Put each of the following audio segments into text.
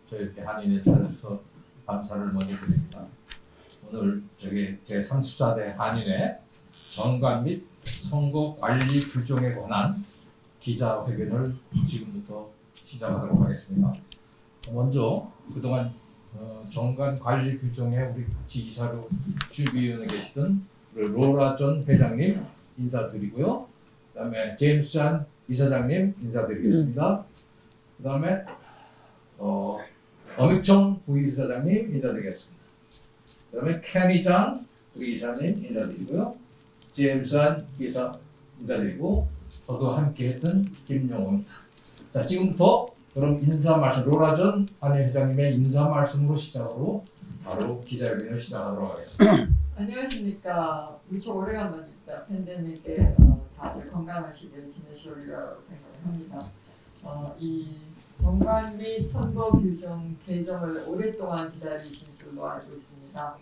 저희 한인회 찾아주셔서 감사를 먼저 드립니다. 오늘 저기 제34대 한인회 정관 및 선거 관리 규정에 관한 기자회견을 지금부터 시작하도록 하겠습니다. 먼저 그동안 정관 관리 규정에 우리 같이 이사로 준비위원에 계시던 로라 전 회장님 인사드리고요. 그다음에 제임스 잔 이사장님 인사드리겠습니다. 그다음에 엄익청 부이사장님 인사드리겠습니다. 그다음에 캐니 장 우리 이사님 인사드리고요. 제임스 잔 이사 인사드리고 저도 함께했던 김용호입니다. 자, 지금부터 그럼 인사 말씀 로라 전 한인 회장님의 인사 말씀으로 시작으로 바로 기자회견을 시작하도록 하겠습니다. 안녕하십니까. 무척 오래간만입니다. 팬데믹에 다들 건강하시게 지내시려고 생각합니다. 이 정관 및 선거 규정 개정을 오랫동안 기다리신 줄로 알고 있습니다.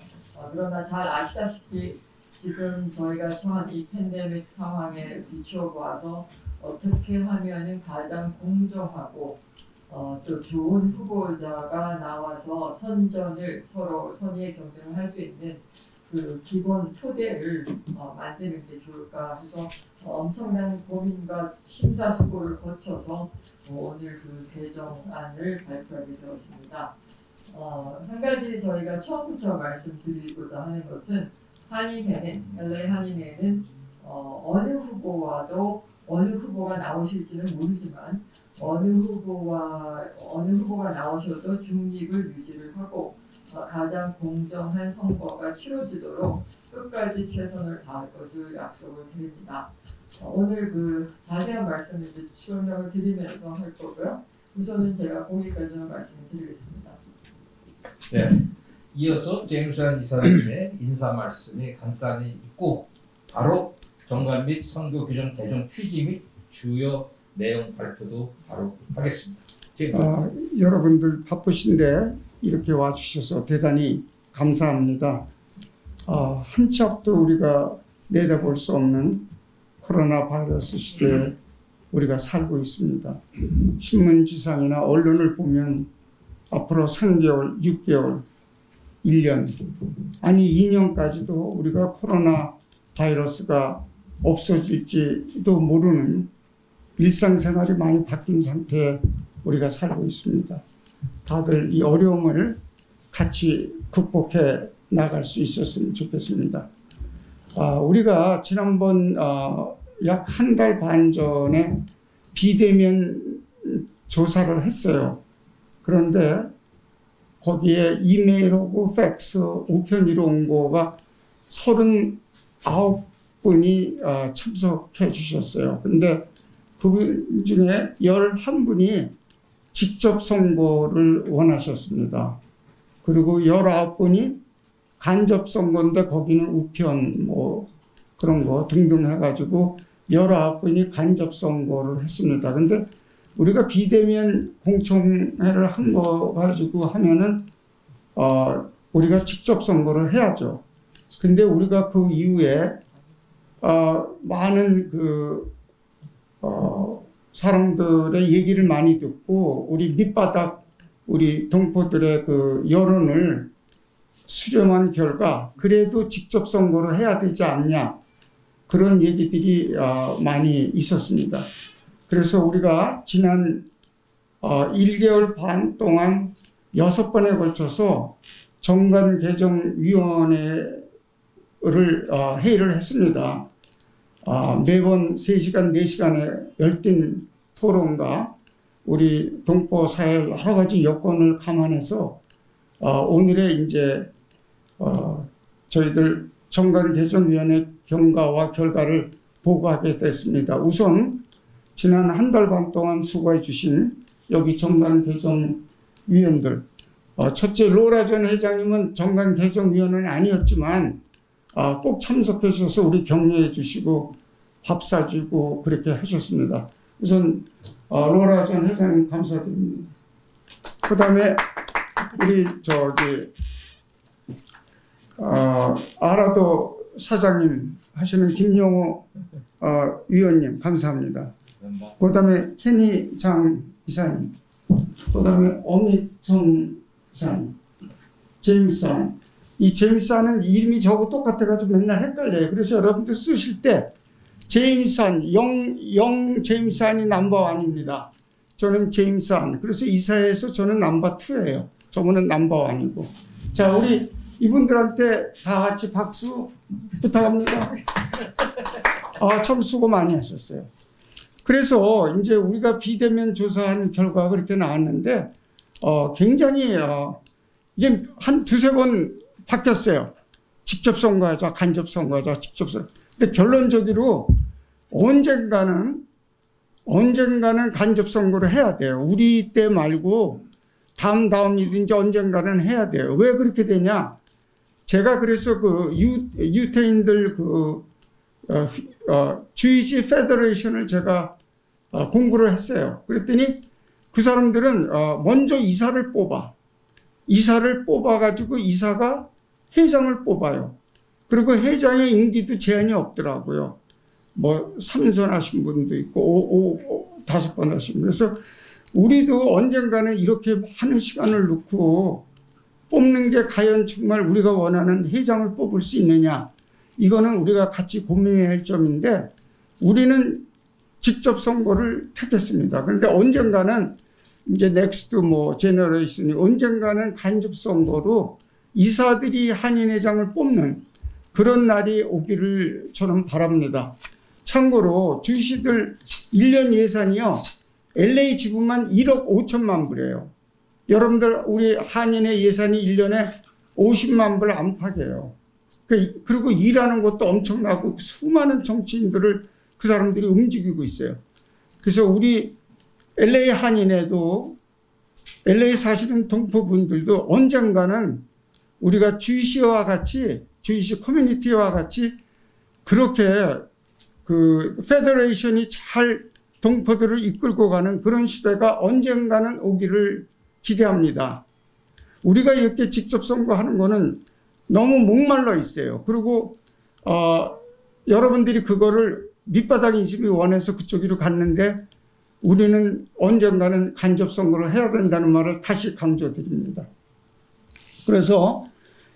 그러나 잘 아시다시피 지금 저희가 처한 이 팬데믹 상황에 비추어 보아서 어떻게 하면은 가장 공정하고 또 좋은 후보자가 나와서 선전을 서로 선의의 경쟁을 할 수 있는 그 기본 토대를 만드는 게 좋을까 해서 엄청난 고민과 심사숙고를 거쳐서 오늘 그 개정안을 발표하게 되었습니다. 한 가지 저희가 처음부터 말씀드리고자 하는 것은 한인회는 LA 한인회는 어느 후보가 나오실지는 모르지만 어느 후보가 나오셔도 중립을 유지를 하고 가장 공정한 선거가 치러지도록 끝까지 최선을 다할 것을 약속을 드립니다. 오늘 그 자세한 말씀을 설명을 드리면서 할 거고요. 우선은 제가 거기까지만 말씀을 드리겠습니다. 네, 이어서 제임스 잔 이사장님의 인사 말씀이 간단히 있고 바로 정관 및 선거 규정 개정 취지 및 주요 내용 발표도 바로 하겠습니다. 여러분들 바쁘신데 이렇게 와주셔서 대단히 감사합니다. 한치 앞도 우리가 내다볼 수 없는 코로나 바이러스 시대에 우리가 살고 있습니다. 신문지상이나 언론을 보면 앞으로 3개월, 6개월, 1년, 아니 2년까지도 우리가 코로나 바이러스가 없어질지도 모르는 일상생활이 많이 바뀐 상태에 우리가 살고 있습니다. 다들 이 어려움을 같이 극복해 나갈 수 있었으면 좋겠습니다. 우리가 지난번 약 한 달 반 전에 비대면 조사를 했어요. 그런데 거기에 이메일하고 팩스 우편으로 온 거가 39분이 참석해 주셨어요. 근데 그분 중에 11분이 직접 선거를 원하셨습니다. 그리고 19분이 간접 선거인데 거기는 우편 뭐 그런 거 등등 해가지고 19분이 간접 선거를 했습니다. 근데 우리가 비대면 공청회를 한 거 가지고 하면은 우리가 직접 선거를 해야죠. 근데 우리가 그 이후에 많은 사람들의 얘기를 많이 듣고 우리 밑바닥 우리 동포들의 그 여론을 수렴한 결과 그래도 직접 선거를 해야 되지 않냐 그런 얘기들이 많이 있었습니다. 그래서 우리가 지난 1개월 반 동안 6번에 걸쳐서 정관개정위원회를 회의를 했습니다. 매번 3시간, 4시간의 열띤 토론과 우리 동포 사회 여러 가지 여건을 감안해서 오늘의 이제 저희들 정관개정위원회 경과와 결과를 보고하게 됐습니다. 우선 지난 한 달 반 동안 수고해 주신 여기 정관개정위원들, 첫째 로라 전 회장님은 정관개정위원은 아니었지만 꼭 참석해 주셔서 우리 격려해 주시고 밥 사주고 그렇게 하셨습니다. 우선 로라 전 회장님 감사드립니다. 그 다음에 우리 아라도 사장님 하시는 김용호 위원님 감사합니다. 그 다음에 캐니 장 이사님 그다음에 어미청산, 제임스산. 이 제임스산은 이름이 저하고 똑같아가지고 맨날 헷갈려요. 그래서 여러분들 쓰실 때 제임스산, 영 제임스산이 넘버1입니다. 저는 제임스산. 그래서 이사해서 저는 넘버2예요. 저분은 넘버1이고. 자, 우리 이분들한테 다 같이 박수 부탁합니다. 참 수고 많이 하셨어요. 그래서 이제 우리가 비대면 조사한 결과가 그렇게 나왔는데 굉장히 이게 한 두세 번 바뀌었어요. 직접 선거하자, 간접 선거하자, 직접 선거. 근데 결론적으로 언젠가는 간접 선거를 해야 돼요. 우리 때 말고 다음 일인지 언젠가는 해야 돼요. 왜 그렇게 되냐? 제가 그래서 그 유태인들 주이시 페더레이션을 제가 공부를 했어요. 그랬더니 그 사람들은 먼저 이사를 뽑아가지고 이사가 회장을 뽑아요. 그리고 회장의 임기도 제한이 없더라고요. 뭐 3선 하신 분도 있고 5번 하신 분. 그래서 우리도 언젠가는 이렇게 하는 시간을 놓고 뽑는 게 과연 정말 우리가 원하는 회장을 뽑을 수 있느냐. 이거는 우리가 같이 고민해야 할 점인데 우리는 직접 선거를 택했습니다. 그런데 언젠가는 이제 넥스트 제너레이션이 언젠가는 간접 선거로 이사들이 한인회장을 뽑는 그런 날이 오기를 저는 바랍니다. 참고로 주시들 1년 예산이요. LA 지부만 1억 5천만 불이에요. 여러분들 우리 한인의 예산이 1년에 50만 불 안팎이에요. 그리고 일하는 것도 엄청나고 수많은 정치인들을 그 사람들이 움직이고 있어요. 그래서 우리 LA 한인에도 LA 사시는 동포분들도 언젠가는 우리가 주이시와 같이 주이시 커뮤니티와 같이 그렇게 그 페더레이션이 잘 동포들을 이끌고 가는 그런 시대가 언젠가는 오기를 기대합니다. 우리가 이렇게 직접 선거하는 거는 너무 목말라 있어요. 그리고 여러분들이 그거를 밑바닥 인식이 원해서 그쪽으로 갔는데 우리는 언젠가는 간접 선거를 해야 된다는 말을 다시 강조드립니다. 그래서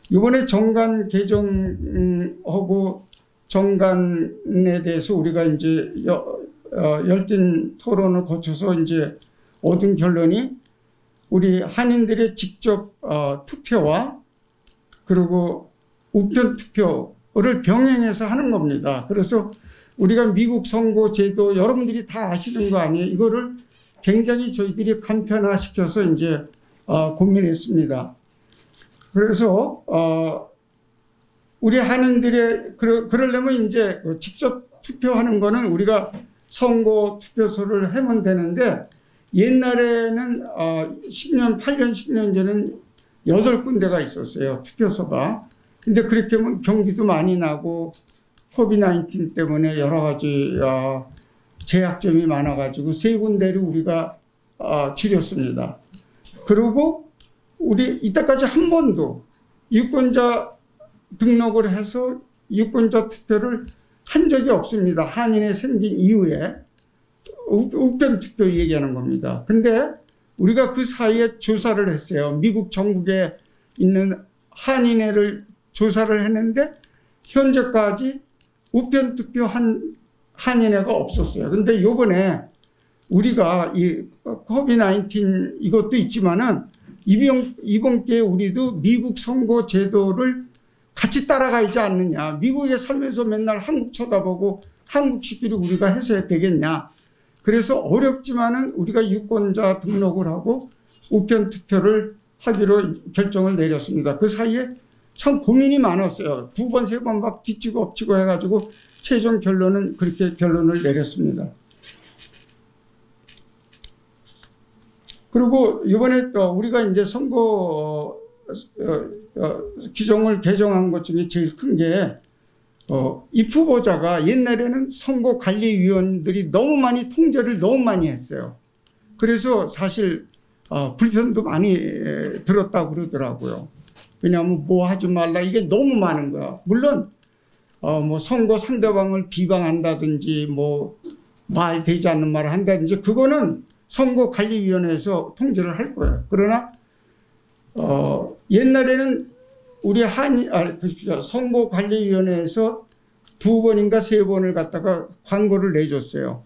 이번에 정관 개정하고 정관에 대해서 우리가 이제 열띤 토론을 거쳐서 이제 얻은 결론이 우리 한인들의 직접 투표와 그리고 우편 투표를 병행해서 하는 겁니다. 그래서 우리가 미국 선거 제도 여러분들이 다 아시는 거 아니에요? 이거를 굉장히 저희들이 간편화시켜서 이제 고민했습니다. 그래서 우리 한인들의 그러려면 이제 직접 투표하는 거는 우리가 선거 투표소를 해면 되는데 옛날에는 8년 10년 전에는 8군데가 있었어요. 투표소가. 근데 그렇게 하면 경비도 많이 나고 코비드-19 때문에 여러 가지 제약점이 많아가지고 3군데를 우리가 줄였습니다. 그리고 우리 이때까지 한 번도 유권자 등록을 해서 유권자 투표를 한 적이 없습니다. 한인에 생긴 이후에 우편 투표 얘기하는 겁니다. 근데 우리가 그 사이에 조사를 했어요. 미국 전국에 있는 한인회를 조사를 했는데 현재까지 우편 투표한 한인회가 없었어요. 근데 요번에 우리가 이 코비드-19 이것도 있지만은 이번 기회에 우리도 미국 선거 제도를 같이 따라가지 않느냐. 미국에 살면서 맨날 한국 쳐다보고 한국식으로 우리가 해서야 되겠냐. 그래서 어렵지만은 우리가 유권자 등록을 하고 우편 투표를 하기로 결정을 내렸습니다. 그 사이에 참 고민이 많았어요. 2번, 3번 막 뒤치고 엎치고 해가지고 최종 결론은 그렇게 결론을 내렸습니다. 그리고 이번에 또 우리가 이제 선거 규정을 개정한 것 중에 제일 큰 게 입후보자가 옛날에는 선거관리위원들이 너무 많이 통제를 너무 많이 했어요. 그래서 사실 불편도 많이 들었다고 그러더라고요. 왜냐하면 뭐 하지 말라 이게 너무 많은 거야. 물론 뭐 선거 상대방을 비방한다든지 뭐 말 되지 않는 말을 한다든지 그거는 선거관리위원회에서 통제를 할 거예요. 그러나 옛날에는 우리 선거관리위원회에서 2번인가 3번을 갖다가 광고를 내줬어요.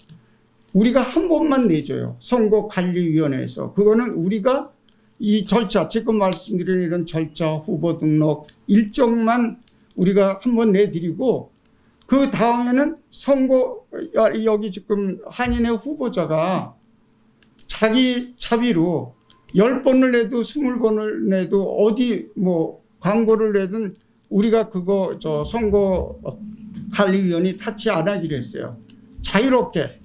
우리가 한 번만 내줘요. 선거관리위원회에서. 그거는 우리가 이 절차, 지금 말씀드린 이런 절차, 후보 등록 일정만 우리가 한 번 내드리고, 그 다음에는 여기 지금 한인의 후보자가 자기 차비로 10번을 내도 20번을 내도 어디 뭐 광고를 내든 우리가 그거 선거관리위원회 타치 안 하기로 했어요. 자유롭게.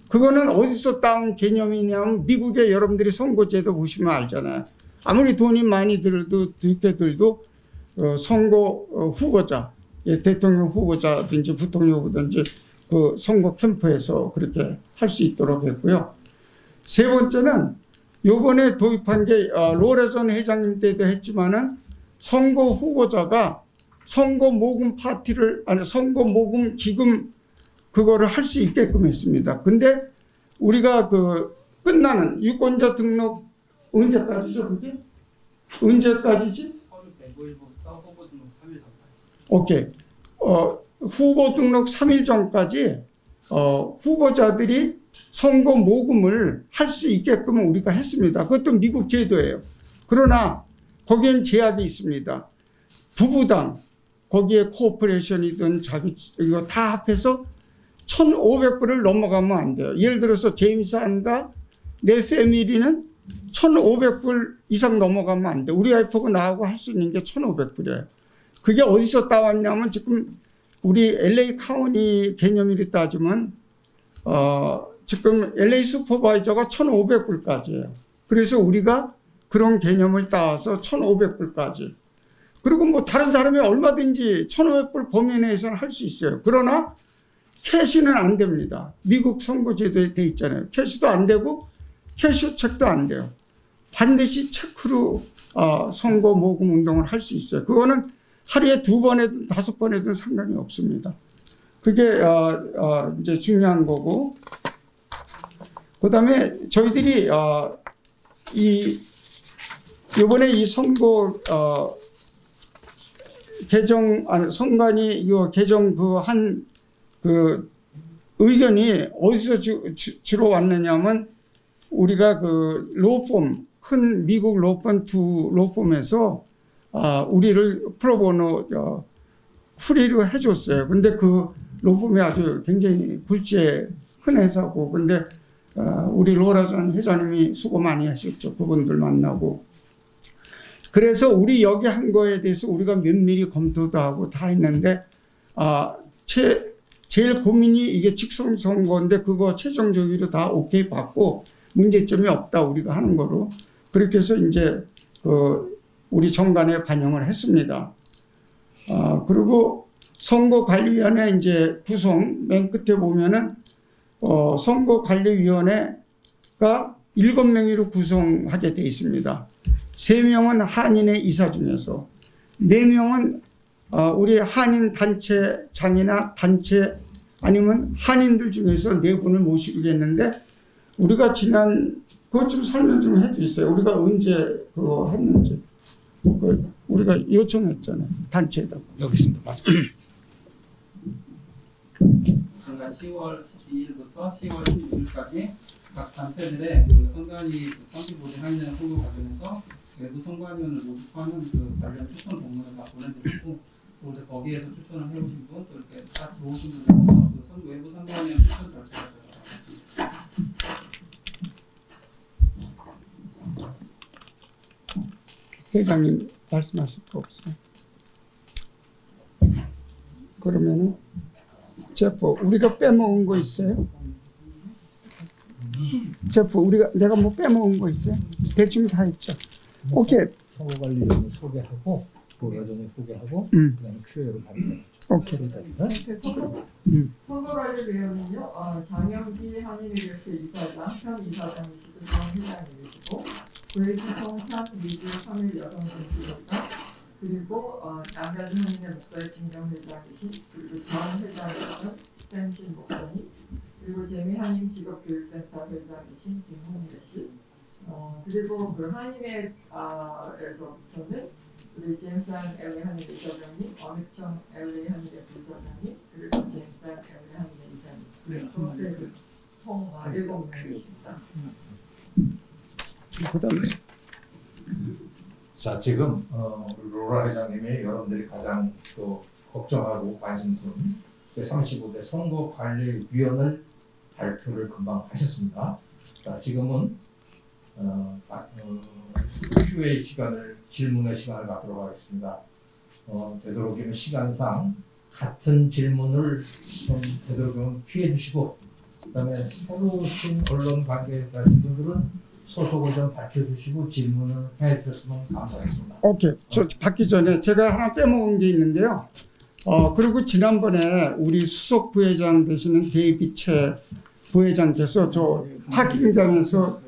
그거는 어디서 따온 개념이냐면 미국의 여러분들이 선거제도 보시면 알잖아요. 아무리 돈이 많이 들어도 선거 후보자, 대통령 후보자든지 부통령 후보든지 그 선거 캠프에서 그렇게 할 수 있도록 했고요. 세 번째는 요번에 도입한 게 로레전 회장님 때도 했지만은 선거 후보자가 선거 모금 선거 모금 기금 그거를 할 수 있게끔 했습니다. 근데 우리가 그 끝나는 유권자 등록 언제까지죠, 그게? 언제까지지? 서울 105일부터 후보 등록 3일 전까지. 오케이. 후보 등록 3일 전까지 후보자들이 선거 모금을 할 수 있게끔 우리가 했습니다. 그것도 미국 제도예요. 그러나 거기엔 제약이 있습니다. 부부당, 거기에 코퍼레이션이든 이거 다 합해서 1,500불을 넘어가면 안 돼요. 예를 들어서 제임스 한과 내 패밀리는 1,500불 이상 넘어가면 안 돼. 우리 와이프하고 나하고 할 수 있는 게 1,500불이에요. 그게 어디서 따왔냐면 지금 우리 LA 카운티 개념으로 따지면 지금 LA 슈퍼바이저가 1,500불까지예요. 그래서 우리가 그런 개념을 따와서 1,500불까지. 그리고 뭐 다른 사람이 얼마든지 1,500불 범위 내에서는 할 수 있어요. 그러나 캐시는 안 됩니다. 미국 선거제도에 돼 있잖아요. 캐시도 안 되고 캐시 체크도 안 돼요. 반드시 체크로 선거 모금 운동을 할 수 있어요. 그거는 하루에 2번에든 5번에든 상관이 없습니다. 그게 이제 중요한 거고, 그다음에 저희들이 이번에 이 선거 선관위 이거 개정 그 의견이 어디서 주로 왔느냐면 우리가 그 로펌 큰 미국 로펌 두 로펌에서 우리를 프로보노 프리로 해줬어요. 근데 그 로펌이 아주 굉장히 굴지의 큰 회사고, 근데 우리 로라전 회장님이 수고 많이 하셨죠. 그분들 만나고. 그래서 우리 여기 한 거에 대해서 우리가 면밀히 검토도 하고 다 했는데 제일 고민이 이게 직선 선거인데 그거 최종적으로 다 오케이 받고 문제점이 없다 우리가 하는 거로 그렇게 해서 이제 우리 정관에 반영을 했습니다. 그리고 선거관리위원회 이제 구성 맨 끝에 보면은 선거관리위원회가 7명으로 구성하게 되어 있습니다. 3명은 한인의 이사 중에서 4명은 우리 한인 단체장이나 단체 아니면 한인들 중에서 4분을 모시겠는데 우리가 그것 좀 설명 좀 해주세요. 우리가 언제 그거 했는지. 우리가 요청했잖아요. 단체에다가. 여기 있습니다. 맞습니다. 그러니까 10월 12일부터 10월 16일까지 각 단체들의 그 선관위 선기보대 한인의 선거 과정에서 외부 선관위원을 모집하는 그 관련 추천 공문을 다 보내드리고 또 이제 거기에서 추천을 해오신 분 또 이렇게 다 들어오신 분들께서 그 외부 선관위원 추천 절차가 들어갔습니다. 회장님 말씀하실 거 없어요? 그러면은 제프 우리가 빼먹은 거 있어요? 제프 내가 뭐 빼먹은 거 있어요? 대충 다 했죠. 오케이. 선거관리위원회 소개하고 로라전에 소개하고 그다음에 QA로 발표하죠. 오케이. 선거관리위원회는요, 장영기 한인의협회 이사장, 현 이사장이시고 전 회장님이시고 그레이스 성찬 미주 3일 여성정치위원장 그리고 남양 한인의 목사의 진정회장이신 그리고 전 회장이신 스탠신 목사님 그리고 재미한인 직업교육센터 회장이신 김홍래 씨, 그리고 그 한인회에서부터는 우리 제임스한 LA 한인회 이사장님, 어미청 LA 한인회 부사장님, 그리고 제임스한 LA 한인회 이사님, 총 7명이십니다. 그다음에 자, 지금 로라 회장님이 여러분들이 가장 또 걱정하고 관심 둔 제35대 선거관리위원회 발표를 금방 하셨습니다. 자, 지금은 Q&A 시간을, 질문의 시간을 갖도록 하겠습니다. 되도록이면 시간상 같은 질문을 좀 되도록이면 피해 주시고, 그다음에 새로 오신 언론 관계자신 분들은 소속을 좀 밝혀주시고 질문을 해주셨으면 감사하겠습니다. 오케이. 저 받기 전에 제가 하나 빼먹은 게 있는데요. 그리고 지난번에 우리 수석 부회장 되시는 데이비 채 부회장께서 저 파킹장에서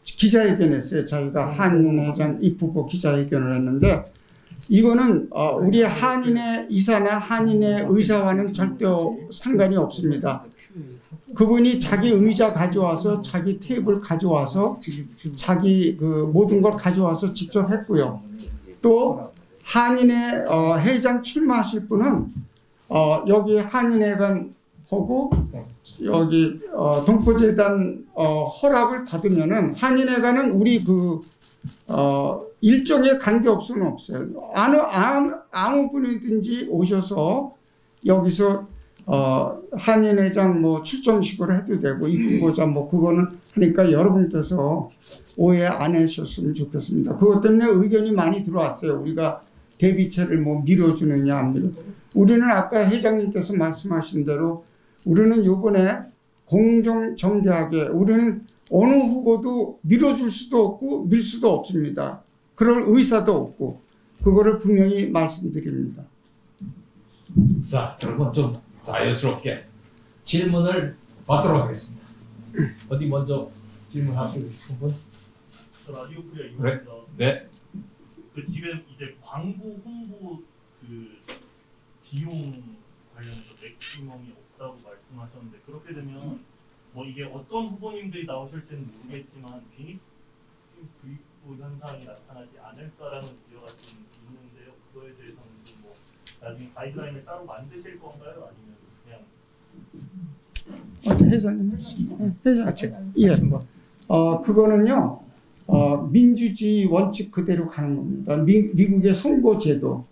기자회견했어요. 저희가 한인회장 입후보 기자회견을 했는데, 이거는 우리 한인회 이사나 한인회 의사와는 절대 상관이 없습니다. 그분이 자기 의자 가져와서, 자기 테이블 가져와서, 자기 그 모든 걸 가져와서 직접 했고요. 또 한인회 회장 출마하실 분은 여기 한인회관 하고 여기 동포재단 허락을 받으면은 한인회관은 우리 그 일정에 관계없으면 없어요. 아무 분이든지 오셔서 여기서 한인회장 뭐 출정식으로 해도 되고 입후보자 뭐 그거는 하니까 여러분께서 오해 안 하셨으면 좋겠습니다. 그것 때문에 의견이 많이 들어왔어요. 우리가 대비체를 뭐 밀어주느냐 안 밀어. 우리는 아까 회장님께서 말씀하신 대로 우리는 이번에 공정정대하게, 우리는 어느 후보도 밀어줄 수도 없고 밀 수도 없습니다. 그럴 의사도 없고, 그거를 분명히 말씀드립니다. 자, 여러분 좀 자연스럽게 질문을 받도록 하겠습니다. 어디 먼저 질문하시고 싶은 분? 라디오 코리아 그래? 이모입니다. 네. 그 지금 이제 광고 홍보 그 비용 관련해서 맥시멈이 없다고 말씀하셨는데, 그렇게 되면 뭐 이게 어떤 후보님들이 나오실지는 모르겠지만 괜히 부익부 현상이 나타나지 않을까라는 우려가 좀 있는데요. 그거에 대해서는 좀 뭐 나중에 가이드라인을 따로 만드실 건가요? 아니면 그냥 회장님, 회장, 예, 그거는요, 민주주의 원칙 그대로 가는 겁니다. 미국의 선거제도,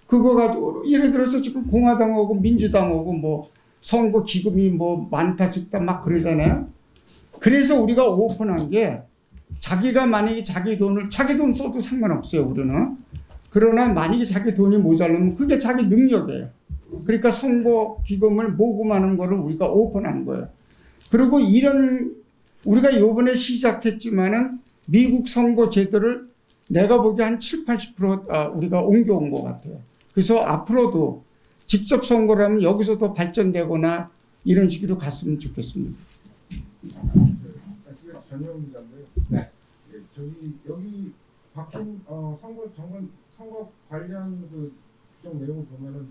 그거 가지고 예를 들어서 지금 공화당하고 민주당하고 뭐 선거 기금이 뭐 많다 적다 막 그러잖아요. 그래서 우리가 오픈한 게, 자기가 만약에 자기 돈 써도 상관없어요, 우리는. 그러나 만약에 자기 돈이 모자라면 그게 자기 능력이에요. 그러니까 선거 기금을 모금하는 거를 우리가 오픈한 거예요. 그리고 우리가 이번에 시작했지만은 미국 선거 제도를 내가 보기에 한 70-80% 우리가 옮겨온 것 같아요. 그래서 앞으로도 직접 선거를 하면 여기서 더 발전되거나 이런 식으로 갔으면 좋겠습니다. SBS 전용 기자인데요. 네. 예, 여기 바뀐 선거 관련 그 규정 내용을 보면은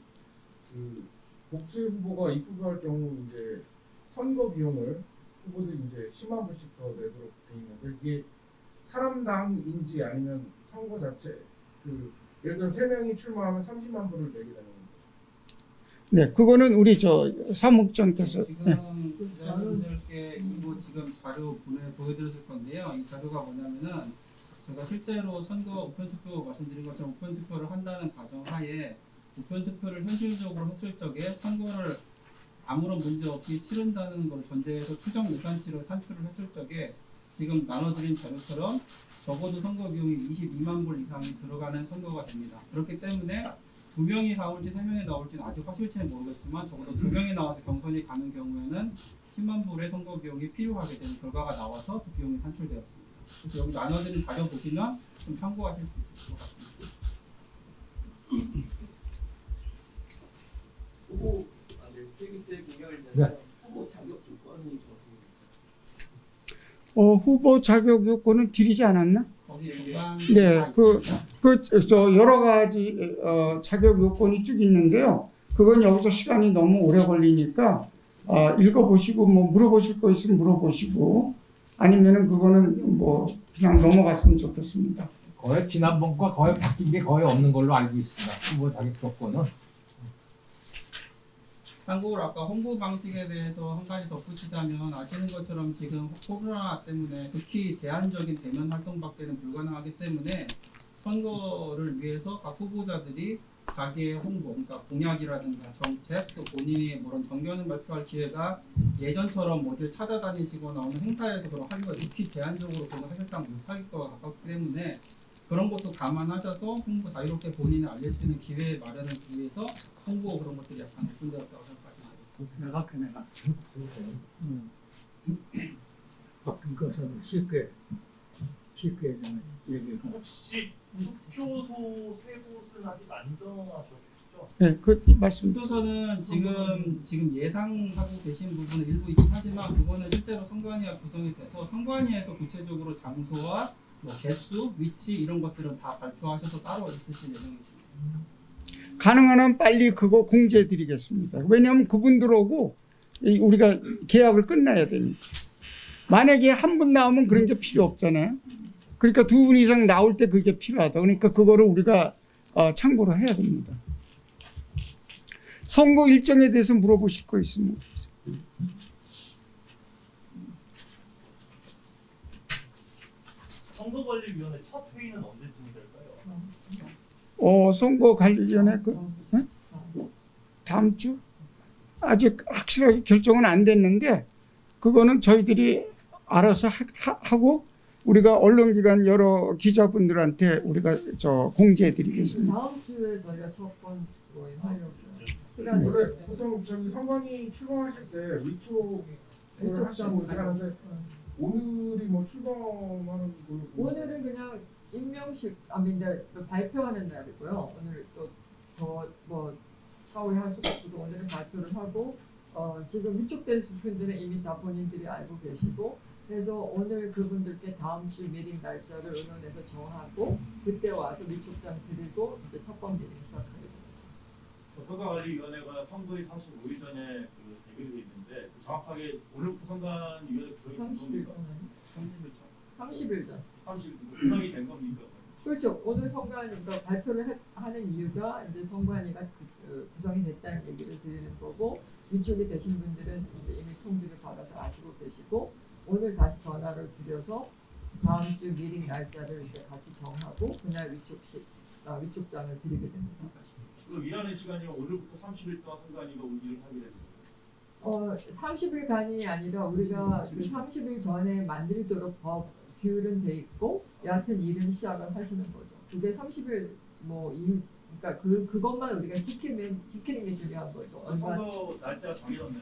그 복수의 후보가 입후보할 경우 이제 선거 비용을 후보들이 이제 10만 불씩 더 내도록 돼 있는데, 이게 사람당인지 아니면 선거 자체 그 예를 들어 3명이 출마하면 30만 불을 내게 되는 겁니다. 네, 그거는 우리 저 사무국장께서. 지금 기자님들께 이거 지금 자료 보여드렸을 건데요. 이 자료가 뭐냐면은 제가 실제로 선거 우편투표 말씀드린 것처럼 우편투표를 한다는 가정하에 우편투표를 현실적으로 했을 적에 선거를 아무런 문제 없이 치른다는 걸 전제해서 추정 예산치를 산출을 했을 적에 지금 나눠드린 자료처럼 적어도 선거 비용이 22만 불 이상이 들어가는 선거가 됩니다. 그렇기 때문에 2명이 나올지 3명이 나올지는 아직 확실치는 모르겠지만 적어도 2명이 나와서 경선이 가는 경우에는 10만 불의 선거 비용이 필요하게 되는 결과가 나와서 그 비용이 산출되었습니다. 그래서 여기 나눠드린 자료 보시면 좀 참고하실 수 있을 것 같습니다. 후보 KBS의 공약을 네. 후보 자격 조건이 좀 후보 자격 요건을 드리지 않았나? 거기 일반 네, 여러 가지 자격 요건이 쭉 있는데요. 그건 여기서 시간이 너무 오래 걸리니까 읽어보시고 뭐 물어보실 거 있으면 물어보시고 아니면은 그거는 뭐 그냥 넘어갔으면 좋겠습니다. 거의 지난번과 거의 바뀐 게 거의 없는 걸로 알고 있습니다. 후보 자격 조건은. 참고로 아까 홍보 방식에 대해서 한 가지 덧붙이자면 아시는 것처럼 지금 코로나 때문에 극히 제한적인 대면 활동밖에는 불가능하기 때문에 선거를 위해서 각 후보자들이 자기의 홍보, 그러니까 공약이라든가 정책, 또 본인이 그런 정견을 발표할 기회가 예전처럼 어딜 찾아다니시거나 어느 행사에서 그런 하기가 극히 제한적으로 그런 사실상 못할 것 같기 때문에 그런 것도 감안하셔서 홍보 자유롭게 본인을 알릴 수 있는 기회 마련을 위해서 홍보 그런 것들이 약간 오픈되었다고 생각합니다. 바뀐 것은 쉽게 좀 얘기해서. 혹시 투표소 세 곳은 아직 안 정하셨죠? 네, 그 말씀. 투표소는 지금 예상하고 계신 부분은 일부 있긴 하지만 그거는 실제로 선관위가 구성이 돼서 선관위에서 구체적으로 장소와 뭐 개수, 위치 이런 것들은 다 발표하셔서 따로 있으실 예정이십니다. 가능한 한 빨리 그거 공지해 드리겠습니다. 왜냐하면 그분들하고 우리가 계약을 끝내야 되니까. 만약에 한 분 나오면 그런 게 필요 없잖아요. 그러니까 두 분 이상 나올 때 그게 필요하다. 그러니까 그거를 우리가 참고로 해야 됩니다. 선거 일정에 대해서 물어보실 거 있으면. 선거관리위원회 첫 회의는 언제쯤이 될까요? 선거관리위원회 다음 주? 아직 확실하게 결정은 안 됐는데 그거는 저희들이 알아서 하고 우리가 언론기관 여러 기자분들한테 우리가 공지해 드리겠습니다. 다음 주에 저희가 첫번 모임 하려고 시간이 원래 보통 저기 선관위 출범하실 때 위촉을 하시고 이렇게 하는데 오늘이 뭐 출범하는 그 오늘은 그냥 임명식 근데 발표하는 날이고요. 오늘 또 뭐 차후에 할 수가 없어서 오늘은 발표를 하고 지금 위촉된 분들은 이미 다 본인들이 알고 계시고 그래서 오늘 그분들께 다음 주 미팅 날짜를 의논해서 정하고 그때 와서 위촉장 드리고 이제 첫 번 미팅 시작하겠습니다. 선거관리위원회가 선거의 45일 전에 대결이 있는데 정확하게 오늘부터 선관위원회 구성이 된 겁니까? 30일 전. 30일 구성이 된 겁니까? 그렇죠. 오늘 선관위가 발표를 하는 이유가 이제 선관위가 구성이 됐다는 얘기를 드리는 거고 위촉이 되신 분들은 이제 이미 통지를 받아서 아시고 계시고 오늘 다시 전화를 드려서 다음 주 미팅 날짜를 이제 같이 정하고 그날 위촉장을 드리게 됩니다. 그럼 일하는 시간이 오늘부터 30일 동안 선관위가 일을 하게 됩니다. 30일간이 아니라 우리가 그 30일 전에 만들도록 법 규율은 돼 있고 여하튼 일은 시작을 하시는 거죠. 그게 30일 뭐 이후 그러니까 그것만 우리가 지키는 게 중요한 거죠. 선거 날짜가 정해졌나요?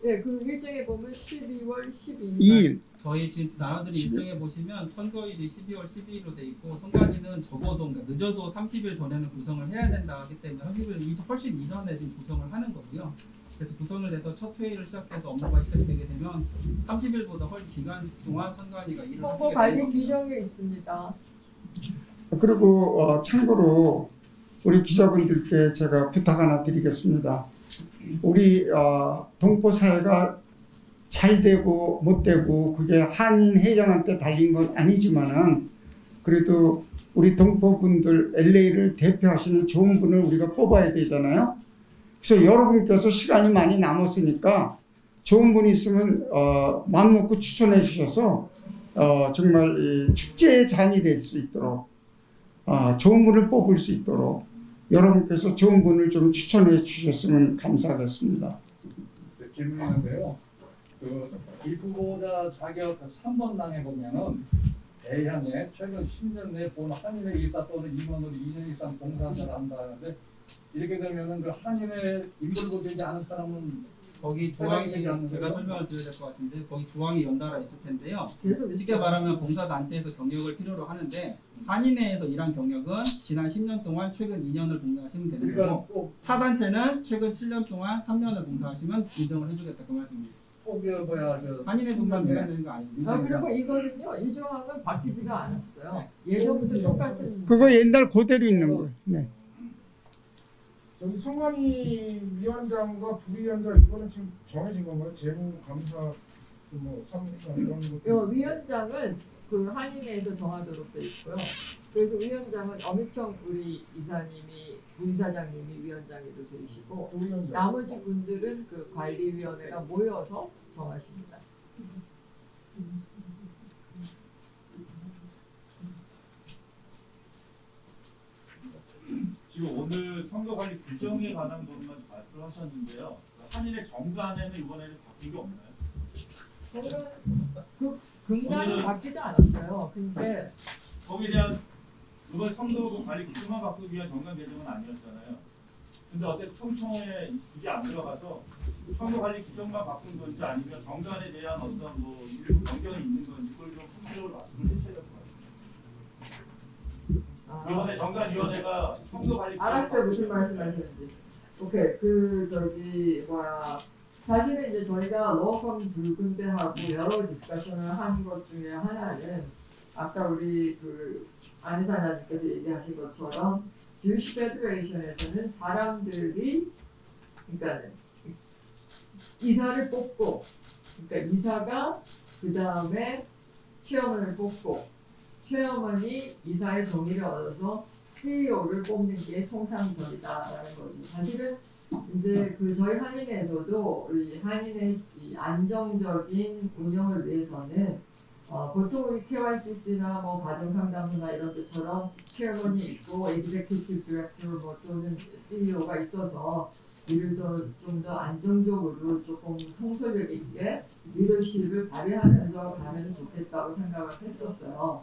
예, 그 일정에 보면 12월 12일. 2일. 저희 지금 나눠드린 일정에 보시면 선거일이 12월 12일로 돼 있고 선관위는 적어도 그러니까 늦어도 30일 전에는 구성을 해야 된다 하기 때문에 30일 훨씬 이전에 지금 구성을 하는 거고요. 그래서 구성을 해서 첫 회의를 시작해서 업무가 시작되게 되면 30일보다 훨씬 기간 동안 선관위가 일을 선거 하시게 관리 되는 규정에 있습니다. 그리고 참고로 우리 기자분들께 제가 부탁 하나 드리겠습니다. 우리 동포 사회가 잘 되고 못 되고 그게 한인 회장한테 달린 건 아니지만은 그래도 우리 동포분들 LA를 대표하시는 좋은 분을 우리가 뽑아야 되잖아요. 그래서 여러분께서 시간이 많이 남았으니까 좋은 분이 있으면 마음 먹고 추천해 주셔서 정말 이 축제의 잔이 될 수 있도록 좋은 분을 뽑을 수 있도록 여러분께서 좋은 분을 좀 추천해 주셨으면 감사하겠습니다. 질문인데요. 이 후보자 자격 3번당에 보면은 대향에 최근 10년 내 본 한인의 일사 또는 임원으로 2년 이상 봉사를 한다는데 이렇게 되면은 그 한인의 인물고 되지 않은 사람은 거기 조항이 제가 설명을 드려야 될 것 같은데 거기 조항이 연달아 있을 텐데요. 계속 쉽게 말하면 봉사단체에서 경력을 필요로 하는데 한인회에서 일한 경력은 지난 10년 동안 최근 2년을 봉사하시면 되는 거고 타 단체는 최근 7년 동안 3년을 봉사하시면 인정을 해주겠다 그 말씀입니다. 꼭 뭐야 한인회분만 해당되는 거 아닙니다. 그리고 이거는요 이 조항은 바뀌지가 않았어요. 예전부터 똑같은. 그거 옛날 그대로 있는 거예요. 네. 저기 성관이 위원장과 부위원장 이거는 지금 정해진 건가요? 재무감사 뭐 3위 이런 것. 위원장은 그 한인회에서 정하도록 돼 있고요. 그래서 위원장은 엄일청 우리 이사님이 부이사장님이 위원장으로 되시고 나머지 분들은 그 관리위원회가 모여서 정하십니다. 지금 오늘 선거관리 규정에 관한 부분만 발표를 하셨는데요. 한인의 정관에는 이번에는 바뀐 게 없나요? 그 근간은 바뀌지 않았어요. 근데 거기에 대한 이번 선거 관리 규정만 바꾸기 위한 정관 개정은 아니었잖아요. 근데 어쨌든 총통에 이게 안 들어가서 선거 관리 규정만 바꾼 건지 아니면 정관에 대한 어떤 뭐 일부 변경이 있는 건지 그걸 좀 구체적으로 말씀을 해주셔야 될 것 같아요. 이번에 정관위원회가 선거 관리 알았어요. 무슨 말씀하시는지. 오케이. 사실은 이제 저희가 로펌 두 군데하고 여러 디스커션을 한 것 중에 하나는 아까 우리 그 안 이사장님께서 얘기하신 것처럼 주시 페더레이션에서는 사람들이 그러니까 이사를 뽑고 그러니까 이사가 그 다음에 체어먼을 뽑고 체어먼이 이사의 동의를 얻어서 CEO를 뽑는 게 통상적이다라는 거죠. 사실은 이제 그 저희 한인회에서도 우리 한인의 이 안정적인 운영을 위해서는 보통 우리 KYCC나 뭐 가정상담소나 이런 데처럼 체어먼이 있고 executive director 뭐 또는 CEO가 있어서 이를 좀 더 안정적으로 조금 통솔력 있게 리더십을 발휘하면서 가면 좋겠다고 생각을 했었어요.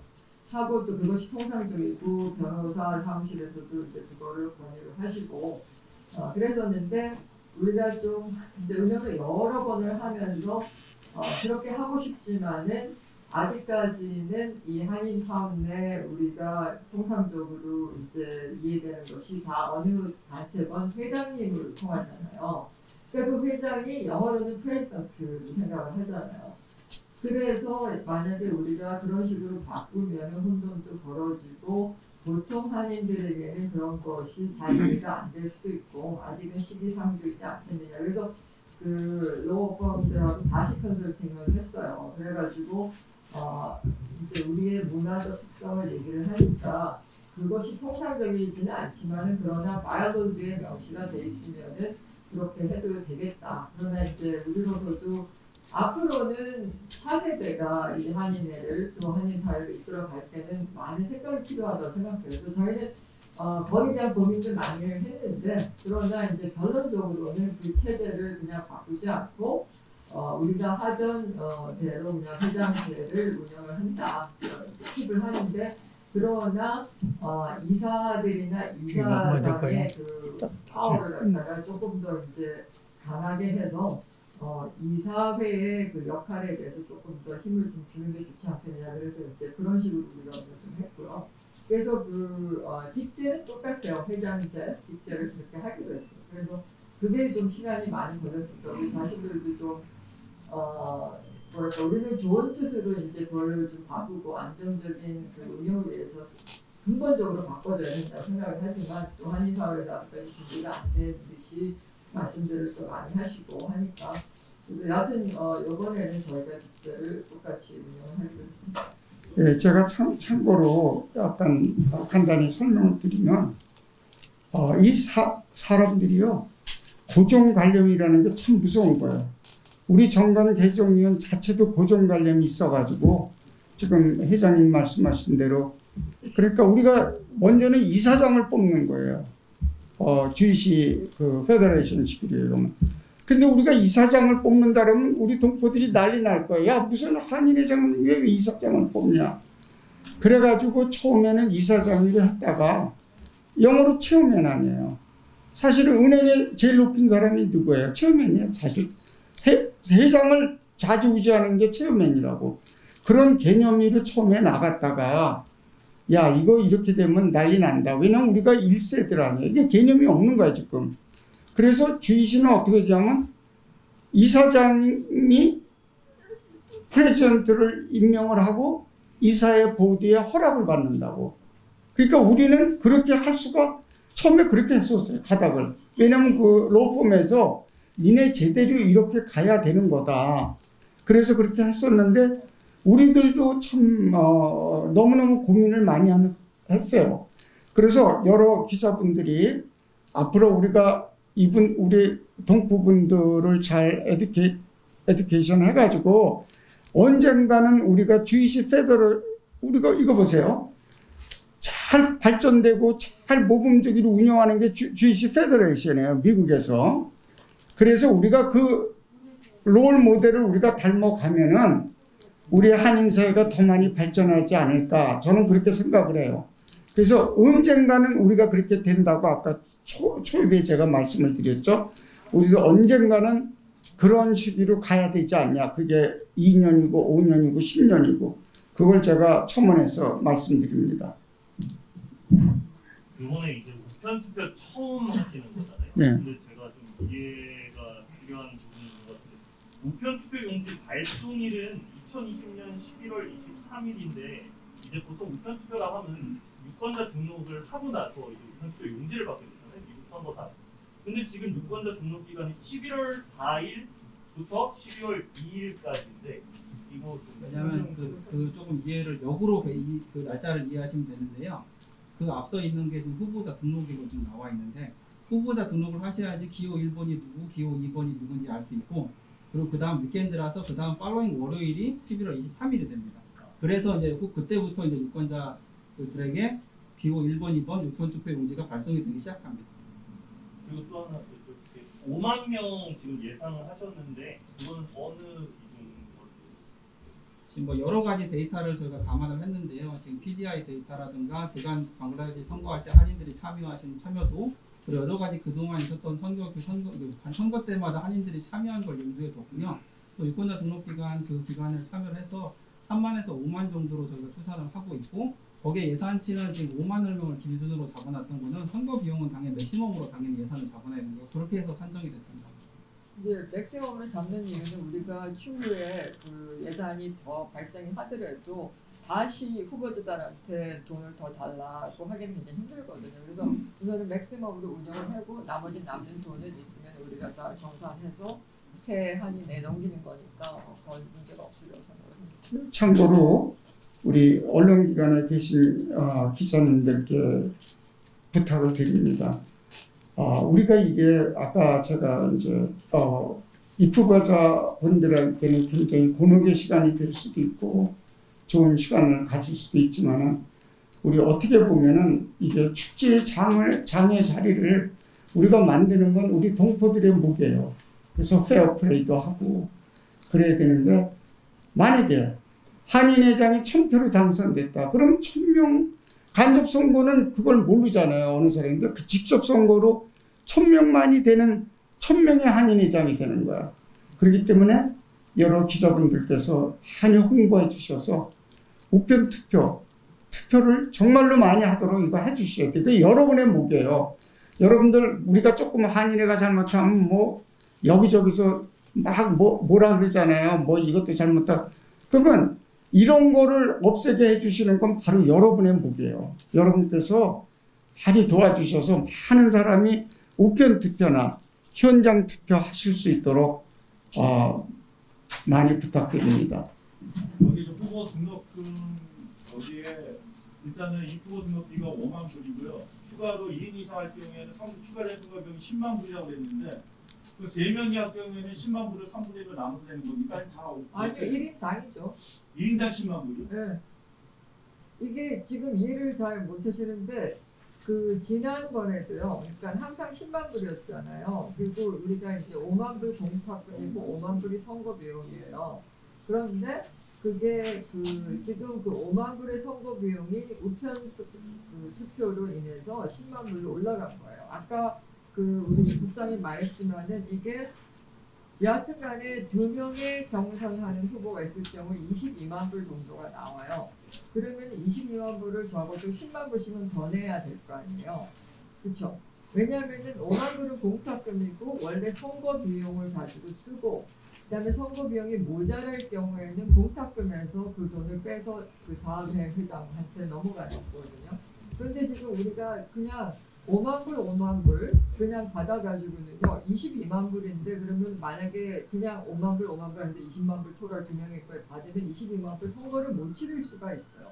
하고 또 그것이 통상적이고 변호사 사무실에서도 이제 그거를 권유를 하시고 그랬었는데 우리가 좀 이제 운영을 여러 번을 하면서 그렇게 하고 싶지만은 아직까지는 이 한인타운 내 우리가 통상적으로 이제 이해되는 것이 다 어느 단체건 회장님을 통하잖아요. 그러니까 그 회장이 영어로는 프레지던트로 생각을 하잖아요. 그래서 만약에 우리가 그런 식으로 바꾸면 혼돈도 벌어지고 보통 한인들에게는 그런 것이 잘 이해가 안 될 수도 있고 아직은 시기상조이지 않겠느냐. 그래서 그 로펌들하고 다시 컨설팅을 했어요. 그래가지고 이제 우리의 문화적 특성을 얘기를 하니까 그것이 통상적이지는 않지만은 그러나 바이올로지에 명시가 돼 있으면은 그렇게 해도 되겠다. 그러나 이제 우리로서도 앞으로는 차세대가 이 한인회를 또 한인 사회를 이끌어갈 때는 많은 생각이 필요하다고 생각해요. 그래서 저희는 거기에 대한 고민을 많이 했는데 그러나 이제 결론적으로는 그 체제를 그냥 바꾸지 않고 우리가 하던 대로 그냥 회장제를 운영을 한다 팁을 하는데 그러나 이사들이나 이사장의 그 파워를 갖다가 조금 더 이제 강하게 해서 이사회의 그 역할에 대해서 조금 더 힘을 좀 주는 게 좋지 않겠느냐. 그래서 이제 그런 식으로 우리가 좀 했고요. 그래서 그 직제는 똑같아요. 회장제 직제를 그렇게 하기로 했어요. 그래서 그게 좀 시간이 많이 걸렸습니다. 우리 자신들도 좀 뭐랄까 우리는 좋은 뜻으로 이제 그걸 좀 바꾸고 안정적인 그 운영을 위해서 근본적으로 바꿔줘야 된다고 생각을 하지만 또 한인 사회에서 아직까지 준비가 안 된 듯이 말씀들을 또 많이 하시고 하니까 그래서 여하튼 이번에는 저희가 직제를 똑같이 운영하기로 했습니다. 예, 제가 참고로 약간 간단히 설명을 드리면 이 사람들이요 고정관념이라는 게 참 무서운 거예요. 우리 정관 개정위원 자체도 고정관념이 있어가지고 지금 회장님 말씀하신 대로 그러니까 우리가 먼저는 이사장을 뽑는 거예요. 주이시 그 페더레이션 식으로 이러면. 근데 우리가 이사장을 뽑는다 그러면 우리 동포들이 난리 날 거예요. 야 무슨 한인회장은 왜 이사장을 뽑냐. 그래가지고 처음에는 이사장을 했다가 영어로 체어맨 아니에요. 사실은 은행에 제일 높은 사람이 누구예요? 체어맨이에요. 사실 회장을 좌지우지하는 게 체어맨이라고. 그런 개념으로 처음에 나갔다가 야 이거 이렇게 되면 난리 난다. 왜냐면 우리가 1세들 아니에요. 이게 개념이 없는 거야 지금. 그래서 주이시는 어떻게 하냐면 이사장이 프레지던트를 임명을 하고 이사의 보드에 허락을 받는다고. 그러니까 우리는 그렇게 할 수가 처음에 그렇게 했었어요. 가닥을. 왜냐하면 그 로펌에서 니네 제대로 이렇게 가야 되는 거다. 그래서 그렇게 했었는데 우리들도 참 너무너무 고민을 많이 했어요. 그래서 여러 기자분들이 앞으로 우리가 우리 동포분들을 잘 에듀케이션 해가지고 언젠가는 우리가 주이시 페더럴 우리가 이거 보세요. 잘 발전되고 잘 모범적으로 운영하는 게 주이시 페더레이션이에요. 미국에서. 그래서 우리가 그 롤 모델을 우리가 닮아가면은 우리 한인사회가 더 많이 발전하지 않을까 저는 그렇게 생각을 해요. 그래서 언젠가는 우리가 그렇게 된다고 아까 초입에 제가 말씀을 드렸죠. 우리도 언젠가는 그런 시기로 가야 되지 않냐. 그게 2년이고 5년이고 10년이고 그걸 제가 첨언해서 말씀드립니다. 이번에 이제 우편 투표 처음 하시는 거잖아요. 네. 근데 제가 좀 이해가 필요한 부분인 것 같은데 우편 투표 용지 발송일은 2020년 11월 23일인데 이제 보통 우편 투표라 하면 유권자 등록을 하고 나서 이제 우편 투표 용지를 받게 되잖아요. 미국 선거상. 근데 지금 유권자 등록 기간이 11월 4일부터 12월 2일까지인데 이거 좀 왜냐하면 그 조금 이해를 역으로 그 날짜를 이해하시면 되는데요. 그 앞서 있는 게 지금 후보자 등록일로 지금 나와 있는데 후보자 등록을 하셔야지 기호 1번이 누구, 기호 2번이 누군지 알 수 있고 그리고 그 다음 위켄드라서 그 다음 팔로잉 월요일이 11월 23일이 됩니다. 그래서 이제 그때부터 이제 유권자들에게 기호 1번, 2번 유권 투표 용지가 발송이 되기 시작합니다. 그리고 또 하나 5만 명 지금 예상을 하셨는데 그건 어느 기준인 거죠? 지금 뭐 여러 가지 데이터를 저희가 감안을 했는데요. 지금 PDI 데이터라든가 그간 방글라데시 선거할 때 한인들이 참여하신 참여도 그리고 여러 가지 그동안 있었던 선거 때마다 한인들이 참여한 걸 염두에 뒀고요. 또 유권자 등록 기간 그 기간을 참여를 해서 3만에서 5만 정도로 저희가 추산을 하고 있고 거기에 예산치는 지금 5만여 명을 기준으로 잡아놨던 거는 선거 비용은 당연히 맥시멈으로 당연히 예산을 잡아내야 되는 거고 그렇게 해서 산정이 됐습니다. 이제 맥시멈을 잡는 이유는 우리가 추후에 그 예산이 더 발생이 하더라도 다시 후보자들한테 돈을 더 달라고 하기는 굉장히 힘들거든요. 그래서 우선은 맥시멈으로 운영을 하고 나머지 남는 돈은 있으면 우리가 다 정산해서 새 한인에 넘기는 거니까 거의 문제가 없으려고 생각합니다. 참고로 우리 언론기관에 계신 기자님들께 부탁을 드립니다. 우리가 이게 아까 제가 이제 입후보자분들에게는 굉장히 곤혹의 시간이 될 수도 있고 좋은 시간을 가질 수도 있지만은 우리 어떻게 보면은 이게 축제의 장의 자리를 우리가 만드는 건 우리 동포들의 몫이에요. 그래서 페어플레이도 하고 그래야 되는데 만약에 한인회장이 1000표로 당선됐다. 그럼 1000명 간접선거는 그걸 모르잖아요. 어느 사람인데 그 직접선거로 1000명만이 되는 1000명의 한인회장이 되는 거야. 그렇기 때문에 여러 기자분들께서 많이 홍보해 주셔서 우편 투표를 정말로 많이 하도록 이거 해주셔야 돼요. 그게 여러분의 몫이에요. 여러분들 우리가 조금 한인회가 잘못하면 뭐 여기저기서 막 뭐라 그러잖아요. 뭐 이것도 잘못하고 그러면 이런 거를 없애게 해주시는 건 바로 여러분의 몫이에요. 여러분께서 많이 도와주셔서 많은 사람이 우편 투표나 현장 투표 하실 수 있도록 많이 부탁드립니다. 여기 후보 등록금 여기에 일단은 이 후보 등록비가 5만 불이고요. 추가로 2인 이상 할 경우에는 추가된 선거 비용이 10만 불이라고 했는데 그 3명이 할 경우에는 10만 불을 3분의 1로 나눠서 내는 겁니까? 다 아니요, 1인당이죠. 1인당 10만 불이요? 네. 이게 지금 이해를 잘 못하시는데 그 지난번에도요. 그러니까 항상 10만 불이었잖아요. 그리고 우리가 이제 5만 불 공탁금이고 5만 불이 선거 비용이에요. 그런데 그게 지금 그 5만 불의 선거 비용이 우편 투표로 인해서 10만 불로 올라간 거예요. 아까 우리 국장님 말했지만은 이게 여하튼 간에 2명의 경선하는 후보가 있을 경우 22만 불 정도가 나와요. 그러면 22만 불을 적어도 10만 불씩은 더 내야 될 거 아니에요. 그렇죠? 왜냐하면은 5만 불은 공탁금이고 원래 선거 비용을 가지고 쓰고 그다음에 선거 비용이 모자랄 경우에는 공탁금에서 그 돈을 빼서 그 다음에 회장한테 넘어가는 거거든요. 그런데 지금 우리가 그냥 5만 불, 5만 불 그냥 받아가지고는요 22만 불인데 그러면 만약에 그냥 5만 불, 5만 불 하는데 20만 불 토탈 두 명의 거에 받으면 22만 불 선거를 못 치를 수가 있어요.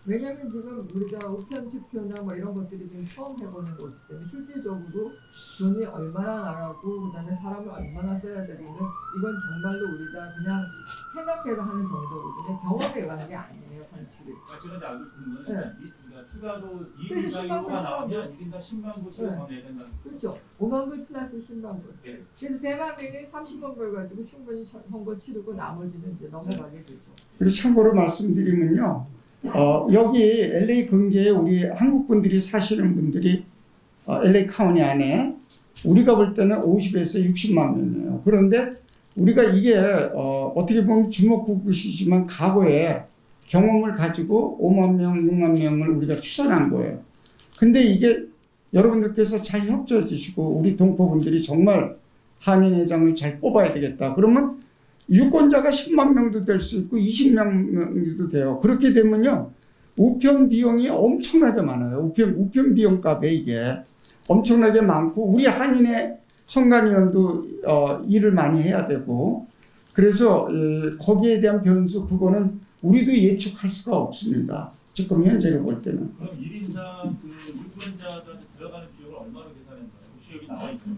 왜냐하면 지금 우리가 우편 투표나 뭐 이런 것들이 지금 처음 해보는 거기 때문에 실질적으로 돈이 얼마나 나가고 그다음에 사람을 얼마나 써야 되고는 이건 정말로 우리가 그냥 생각해서 하는 정도거든요. 경험에 의한 게 아니에요, 산출이. 제가 이제 알고 싶은 거는 그러니까 추가로 그래서 2인당 10만 불, 1호가 10만 나오면 1인당 10만 불씩 네. 더 내야 된다는 거죠. 그렇죠. 5만 불 플러스 10만 불. 예. 그래서 세 명이 30만 불 가지고 충분히 선거 치르고 나머지는 이제 넘어가게 되죠. 그리고 참고로 말씀드리면요. 여기 LA 근교에 우리 한국 분들이 사시는 분들이 LA 카운티 안에 우리가 볼 때는 50에서 60만 명이에요. 그런데 우리가 이게 어떻게 보면 주먹구구시지만 과거에 경험을 가지고 5만 명, 6만 명을 우리가 추산한 거예요. 근데 이게 여러분들께서 잘 협조해 주시고 우리 동포분들이 정말 한인회장을 잘 뽑아야 되겠다. 그러면 유권자가 10만 명도 될 수 있고 20만 명도 돼요. 그렇게 되면요. 우편 비용이 엄청나게 많아요. 우편 비용 값에 이게 엄청나게 많고 우리 한인의 선관위원도 일을 많이 해야 되고 그래서 거기에 대한 변수 그거는 우리도 예측할 수가 없습니다. 지금 현재로 볼 때는. 그럼 1인당 그 유권자들한테 들어가는 비용을 얼마로 계산했나요? 혹시 여기 나와 있나요?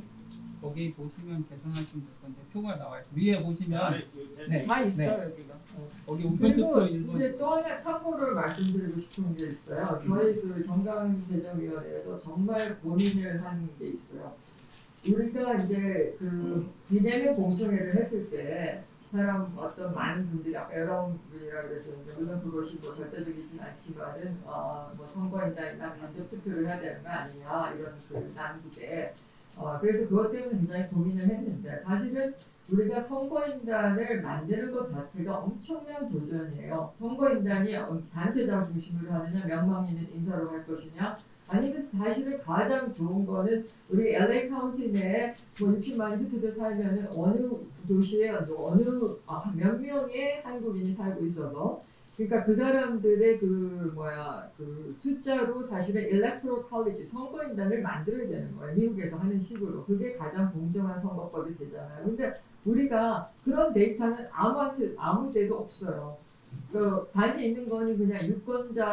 거기 보시면 계산하시면 될 건데 표가 나와 있어요. 위에 보시면 네. 다 있어요 네. 여기가. 거기 우편 투표 그리고 일본 이제 또 하나 참고를 말씀드리고 싶은 게 있어요. 저희 그 정강제정위원회에도 정말 고민을 한 게 있어요. 우리가 이제 그 비대면 공청회를 했을 때 사람 어떤 많은 분들이 아까 여러분이라 그랬었는데 물론 그것이 뭐 절대적이진 않지만은 뭐 선거인단이나 간접 투표를 해야 되는 거 아니냐 이런 그 난국에 그래서 그것 때문에 굉장히 고민을 했는데 사실은 우리가 선거인단을 만드는 것 자체가 엄청난 도전이에요. 선거인단이 단체장 중심으로 하느냐 명망 있는 인사로 할 것이냐 아니면 사실은 가장 좋은 거는 우리 LA 카운티 내에 뭐 60만이 흩어져 살면은 어느 도시에 어느 몇 명의 한국인이 살고 있어서 그러니까 그 사람들의 그 숫자로 사실은 일렉토럴 컬리지 선거인단을 만들어야 되는 거예요. 미국에서 하는 식으로 그게 가장 공정한 선거법이 되잖아요. 근데 우리가 그런 데이터는 아무 데도 없어요. 단지 있는 거는 그냥 유권자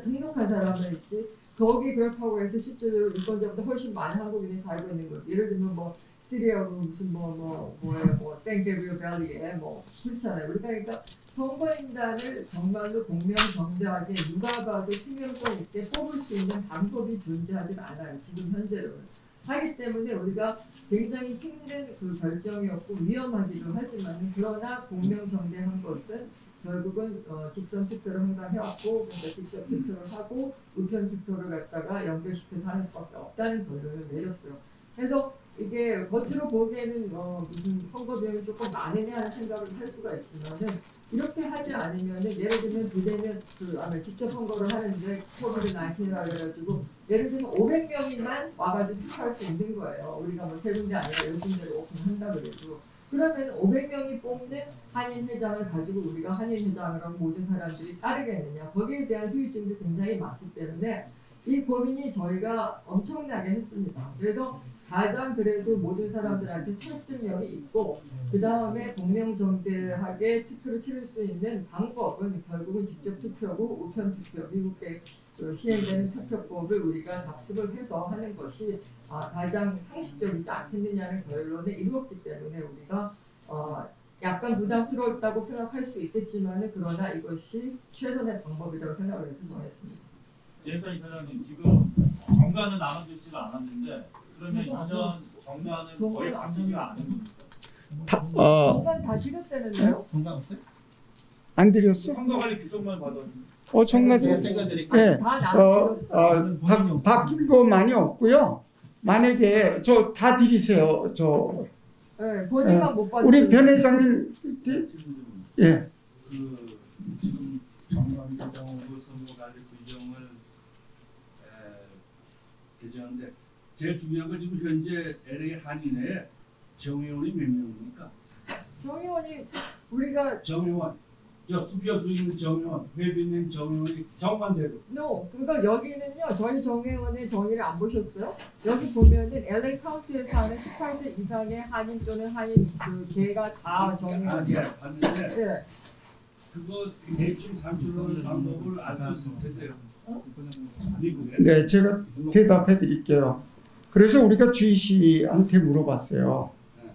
등록한 사람은 있지. 거기 그렇다고 해서 실제로 유권자보다 훨씬 많은 한국인이 살고 있는 거지. 예를 들면 뭐 시리아고 무슨 생데비오 밸리에 뭐 그렇잖아요. 그러니까 선거인단을 정말로 공명정대하게 누가 봐도 투명성 있게 뽑을 수 있는 방법이 존재하지 않아요. 지금 현재로는. 하기 때문에 우리가 굉장히 힘든 그 결정이었고 위험하기도 하지만 그러나 공명정대한 것은 결국은 직선 투표를 항상 해왔고 그러니까 직접 투표를 하고 우편 투표를 갖다가 연결시켜서 하는 수밖에 없다는 결론을 내렸어요. 그래서 이게 겉으로 보기에는 무슨 선거 비용이 조금 많으냐 하는 생각을 할 수가 있지만은 이렇게 하지 않으면은 예를 들면 비대면 직접 선거를 하는데 코비드-19이라 그래가지고 예를 들면 500명이만 와가지고 투표할 수 있는 거예요. 우리가 뭐 세 군데 아니라 10군데를 오픈한다 그래도. 그러면 500명이 뽑는 한인회장을 가지고 우리가 한인회장을 하고 모든 사람들이 따르겠느냐. 거기에 대한 후유증도 굉장히 많기 때문에 이 고민이 저희가 엄청나게 했습니다. 그래서 가장 그래도 모든 사람들한테 설득력이 있고 그 다음에 공명정대하게 투표를 치를 수 있는 방법은 결국은 직접 투표고 우편 투표, 미국의 시행되는 투표법을 우리가 답습을 해서 하는 것이 가장 상식적이지 않겠느냐는 결론에 이르렀기 때문에 우리가 약간 부담스럽다고 생각할 수 있겠지만 그러나 이것이 최선의 방법이라고 생각을 해서 정했습니다. 제임스 이사장님 지금 정가는 나눠주지가 않았는데 그러면 이전 정가는 거의 바뀌지가 않은 겁니까? 정관 다 지급되는데요? 정관 없어요? 안 드렸어? 선거관리 규정만 받았는데 정가도 제가 드릴게요. 예. 다 나눠줬어. 바뀐 거 많이 없고요. 만약에 저 다 드리세요. 네, 본인만 못 받는 우리 변 회장님 예. 지금 정관제정으로 선거관리 규정을 개정하는데 제일 중요한 건 지금 현재 LA 한인회 정회원이 몇 명입니까? 정의원이 우리가 정회원 저 투표 주인 정의원, 회비님 정의원이 정반대로. No, 그거 여기는요. 저희 정회원의 정의를 안 보셨어요? 여기 보면은 LA 카운티에서 하는 18세 이상의 한인 또는 한인 그 걔가 다 정의원. 예, 봤는데 예. 그거 대충 산출하는 방법을 알 수 있을 텐데요. 미국에. 네, 제가 대답해 드릴게요. 그래서 우리가 주이시한테 물어봤어요.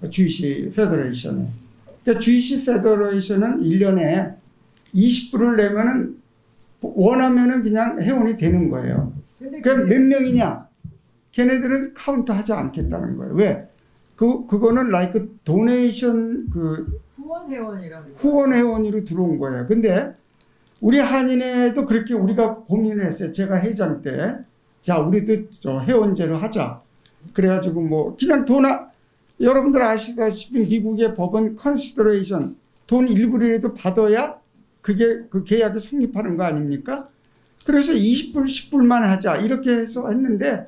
주이시 페더레이션에. 그러니까 주이시 페더레이션은 1년에 20불을 내면은 원하면은 그냥 회원이 되는 거예요. 그러니까 몇 명이냐? 걔네들은 카운트 하지 않겠다는 거예요. 왜? 그거는 like 도네이션 후원 회원이라는 거. 후원 회원으로 들어온 거예요. 근데 우리 한인회도 그렇게 우리가 고민을 했어요. 제가 회장 때, 자 우리도 저 회원제로 하자. 그래가지고 뭐 그냥 여러분들 아시다시피 미국의 법은 컨시더레이션 돈 1불이라도 받아야 그게 그 계약이 성립하는 거 아닙니까? 그래서 20불, 10불만 하자 이렇게 해서 했는데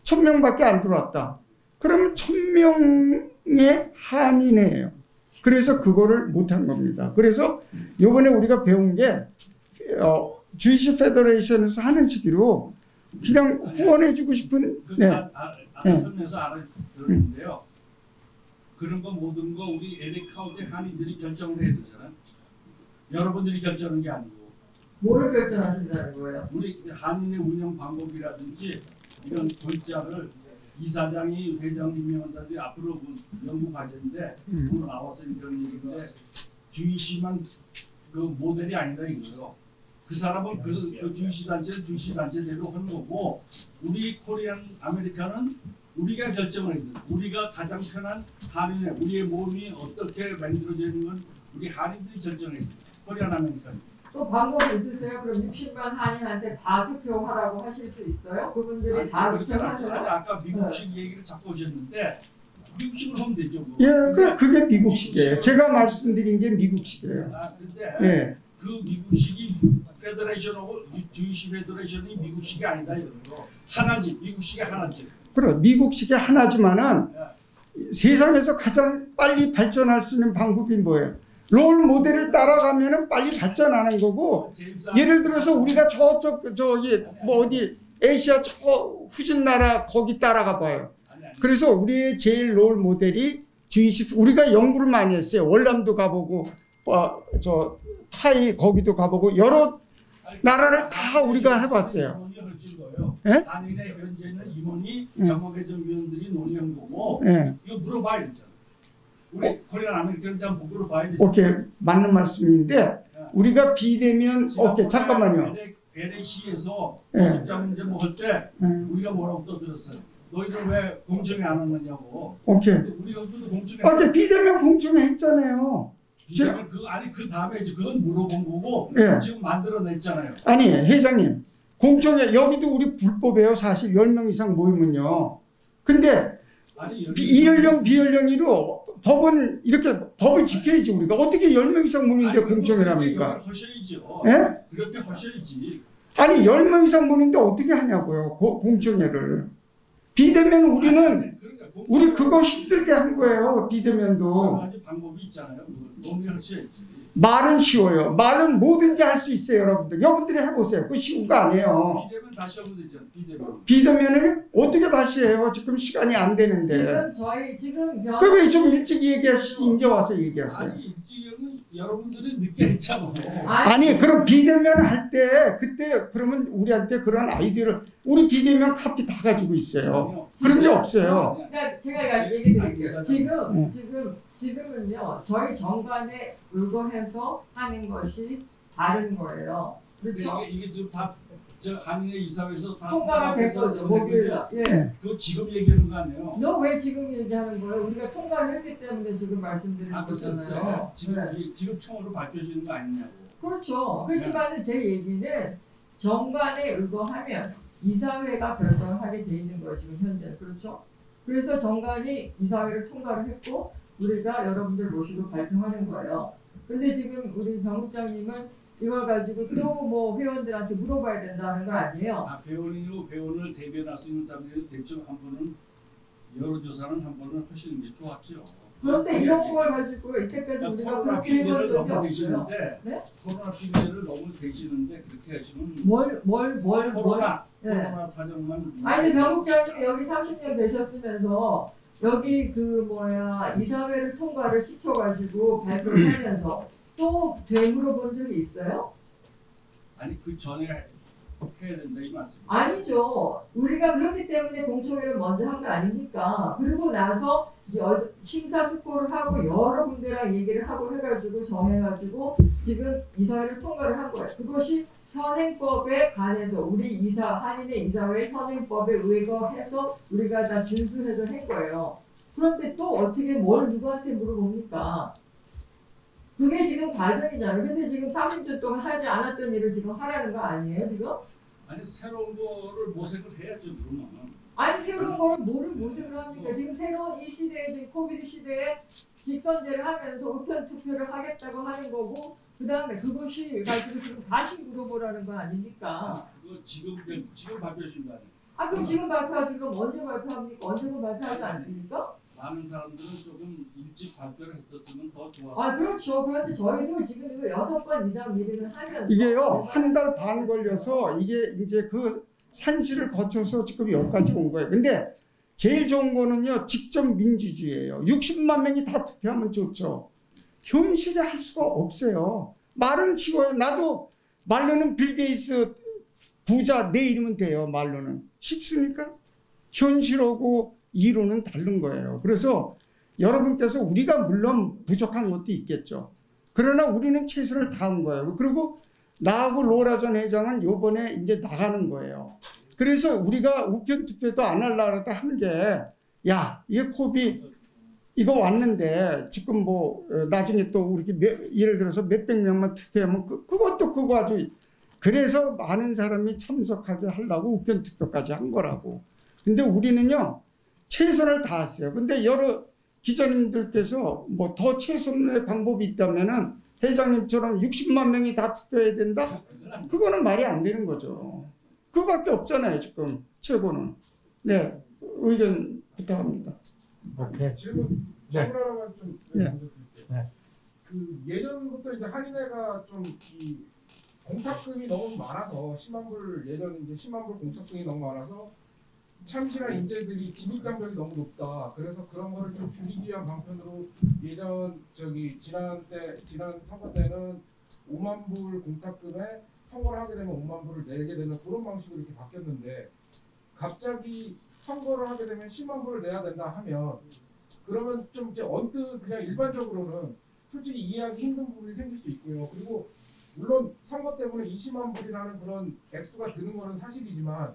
1000명밖에 안 들어왔다. 그러면 1000명의 한인회예요. 그래서 그거를 못한 겁니다. 그래서 이번에 우리가 배운 게 주이시 페더레이션에서 하는 식으로 그냥 후원해주고 싶은. 네. 설명해서 알아들었는데요. 그런 거 모든 거 우리 LA 카운티 한인들이 결정을 해야 되잖아요. 여러분들이 결정하는 게 아니고. 뭐를 결정하신다는 거예요? 우리 한인의 운영 방법이라든지 이런 결정을 이사장이 회장 임명한다든지 앞으로 연구 과제인데 오늘 나와서 이런 얘기인데 주이시만 그 모델이 아니다 이거예요. 그 사람은 그 주이시 단체는 주이시 단체대로 하는 거고 우리 코리안 아메리카는 우리가 결정을 해야 돼. 우리가 가장 편한 한인의 우리의 몸이 어떻게 만들어지는 건 우리 한인들이 결정해야 돼. 코리안 아메리카는. 또 방법 있으세요? 그럼 60만 한인한테 다 투표하라고 하실 수 있어요? 그분들이 다 투표하세요? 아까 미국식 얘기를 자꾸 오셨는데 미국식으로 하면 되죠. 뭐. 예, 그게 미국식이에요. 제가 말씀드린 게 미국식이에요. 근데 예. 그 미국식이 페더레이션하고 주이시 페더레이션이 미국식이 아니다 이거예요. 하나지, 미국식이 하나지. 그래, 미국식이 하나지만은 세상에서 가장 빨리 발전할 수 있는 방법이 뭐예요? 롤 모델을 따라가면은 빨리 발전하는 거고, 예를 들어서 우리가 저기 뭐 어디 아시아 저 후진 나라 거기 따라가 봐요. 그래서 우리의 제일 롤 모델이 주이시. 우리가 연구를 많이 했어요. 월남도 가보고 저 타이 거기도 가보고 여러 나라를 다 우리가 해봤어요. 예? 한인의 현재는 임원이 정무개정위원들이 논의한 거고 이거 물어봐야 되잖아. 우리 코리안 아메리칸한테 한번 물어봐야 되잖아. 오케이, 맞는 말씀인데 우리가 비대면 오케이 잠깐만요. LAC에서 노숙자 문제 먹을 때 우리가 뭐라고 떠들었어요. 너희들 왜 공청회 안 하느냐고. 오케이. 우리가 공청회. 어제 비대면 공청회 했잖아요. 비대면 그 다음에 이제 그건 물어본 거고 지금 만들어냈잖아요. 아니 회장님, 공청회 여기도 우리 불법이에요. 사실 10명 이상 모이면요. 근데 이연령 비연령이로 법은 이렇게 법을 지켜야지. 우리가 어떻게 10명 이상 모이는데 공청회를 합니까? 하셔야죠. 예? 그렇게 하셔야지. 아니 10명 이상 모이는데 어떻게 하냐고요. 공청회를. 비대면 우리는 우리 그거 힘들게 한 거예요. 비대면도. 여러 가지 방법이 있잖아요. 논의하셔야지. 말은 쉬워요. 말은 뭐든지 할 수 있어요, 여러분들. 여러분들이 해보세요. 그거 쉬운 거 아니에요. 비대면 다시 하면 되죠. 비대면. 비대면을 어떻게 다시 해요? 지금 시간이 안 되는데. 지금 그럼 왜 좀 일찍 얘기하시지? 이제 와서 얘기하세요. 아니 일찍은 여러분들이 늦게 했잖아요. 아니 그럼 비대면 할 때 그때 그러면 우리한테 그런 아이디어를 우리 비대면 카피 다 가지고 있어요. 그런 게 없어요. 그러니까 제가 얘기 드릴게요. 지금은요 저희 정관에 의거해서 하는 것이 다른 거예요. 그렇죠? 이게 지금 다 저 한인의 이사회에서 다 통과가 됐죠. 예. 그거 지금 얘기하는 거 아니에요? 너 왜 지금 얘기하는 거예요? 우리가 통과를 했기 때문에 지금 말씀드리는 거잖아요. 지금 총으로 밝혀지는 거 아니냐고. 그렇죠. 그렇지만 제 얘기는 정관에 의거하면 이사회가 결정을 하게 돼 있는 거예요. 지금 현재. 그렇죠? 그래서 정관이 이사회를 통과를 했고 우리가 여러분들 모시고 발표하는 거예요. 근데 지금 우리 병국장님은 이걸 가지고 또 뭐 회원들한테 물어봐야 된다는 거 아니에요? 회원을 대변할 수 있는 사람들이 대충 한 번은 여론조사는 한 번은 하시는 게 좋았죠. 그런데 이런 걸 가지고 이때까지 우리가 코로나 그렇게 해본 핑계를 적이 너무 없어요. 대시는데 네? 코로나 핑계를 너무 대시는데 그렇게 하시면 뭘 코로나 사정만 아니 변국장님이 여기 30년 되셨으면서 여기 이사회를 통과를 시켜가지고 발표를 하면서 또 되물어본 적이 있어요? 아니 그 전에 해야 된다 이 말씀. 아니죠. 우리가 그렇기 때문에 공청회를 먼저 한 거 아닙니까? 그리고 나서 심사숙고를 하고 여러 군데랑 얘기를 하고 해가지고 정해가지고 지금 이사회를 통과를 한 거예요. 그것이 현행법에 관해서 우리 한인의 이사회 현행법에 의거해서 우리가 다 준수해서 한 거예요. 그런데 또 어떻게 뭘 누구한테 물어봅니까? 그게 지금 과정이잖아요. 근데 지금 30년 동안 하지 않았던 일을 지금 하라는 거 아니에요, 지금? 아니 새로운 거를 모색을 해야죠 그러면. 아니 새로운 거를 뭐를 모색을 합니까? 지금 새로운 이 시대에 지금 코비드 시대에 직선제를 하면서 우편 투표를 하겠다고 하는 거고 그 다음에 그것이 가지고 지금 다시 물어보라는 거 아닙니까? 그거 지금 발표하신 거 아니에요? 아 그럼 지금 발표하지 그럼 언제 발표합니까? 언제고 발표하지 않습니까? 많은 사람들은 조금 일찍 발표를 했었으면 더 좋았을 아 그렇죠. 그런데 저희도 지금 이거 6번 이상 미팅을 하면서 이게요, 한 달 반 걸려서 이게 이제 그 산실을 거쳐서 지금 여기까지 온 거예요. 근데 제일 좋은 거는요, 직접 민주주의예요. 60만 명이 다 투표하면 좋죠. 현실에 할 수가 없어요. 말은 쉬워요. 나도 말로는 빌 게이츠 부자 내 이름은 돼요. 말로는 쉽습니까? 현실하고 이론은 다른 거예요. 그래서 여러분께서 우리가 물론 부족한 것도 있겠죠. 그러나 우리는 최선을 다한 거예요. 그리고 나하고 로라 전 회장은 요번에 이제 나가는 거예요. 그래서 우리가 우편 투표도 안 하려고 하는 게, 야, 이게 코비 이거 왔는데 지금 나중에 또 우리 예를 들어서 몇백 명만 투표하면 그것도 그거 아주 그래서 많은 사람이 참석하게 하려고 우편 투표까지 한 거라고. 근데 우리는요 최선을 다했어요. 근데 여러 기자님들께서 더 최선의 방법이 있다면은 회장님처럼 60만 명이 다 투표해야 된다? 그거는 말이 안 되는 거죠. 그거밖에 없잖아요 지금 최고는. 네, 의견 부탁합니다. 오케이. 질문 하나만 좀 먼저 드릴게요. 네. 그 예전부터 이제 한인회가 좀 이 공탁금이 너무 많아서 10만 불 예전 이제 10만 불 공탁금이 너무 많아서 참신한 인재들이 진입 장벽이 너무 높다. 그래서 그런 거를 좀 줄이기 위한 방편으로 예전 지난 선거 때는 5만 불 공탁금에 선거를 하게 되면 5만 불을 내게 되는 그런 방식으로 이렇게 바뀌었는데 갑자기 선거를 하게 되면 10만 불을 내야 된다 하면 그러면 좀 이제 언뜻 그냥 일반적으로는 솔직히 이해하기 힘든 부분이 생길 수 있고요. 그리고 물론 선거 때문에 20만 불이라는 그런 액수가 드는 거는 사실이지만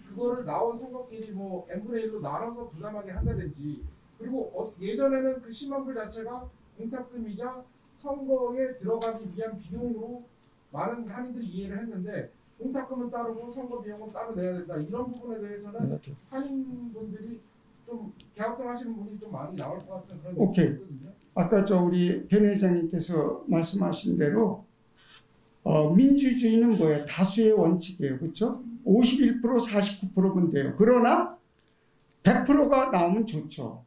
그거를 나온 선거끼리 n분의 1로 나눠서 부담하게 한다든지 그리고 예전에는 그 10만 불 자체가 공탁금이자 선거에 들어가기 위한 비용으로 많은 한인들이 이해를 했는데 공탁금은 따르고 선거 비용은 따로 내야 된다. 이런 부분에 대해서는 한인분들이 좀 개합동하시는 분이 좀 많이 나올 것 같은 그런 오케이. 느낌이 있거든요. 아까 우리 변 회장님께서 말씀하신 대로 민주주의는 뭐예요? 다수의 원칙이에요. 그렇죠? 51% 49%면 돼요. 그러나 100%가 나오면 좋죠.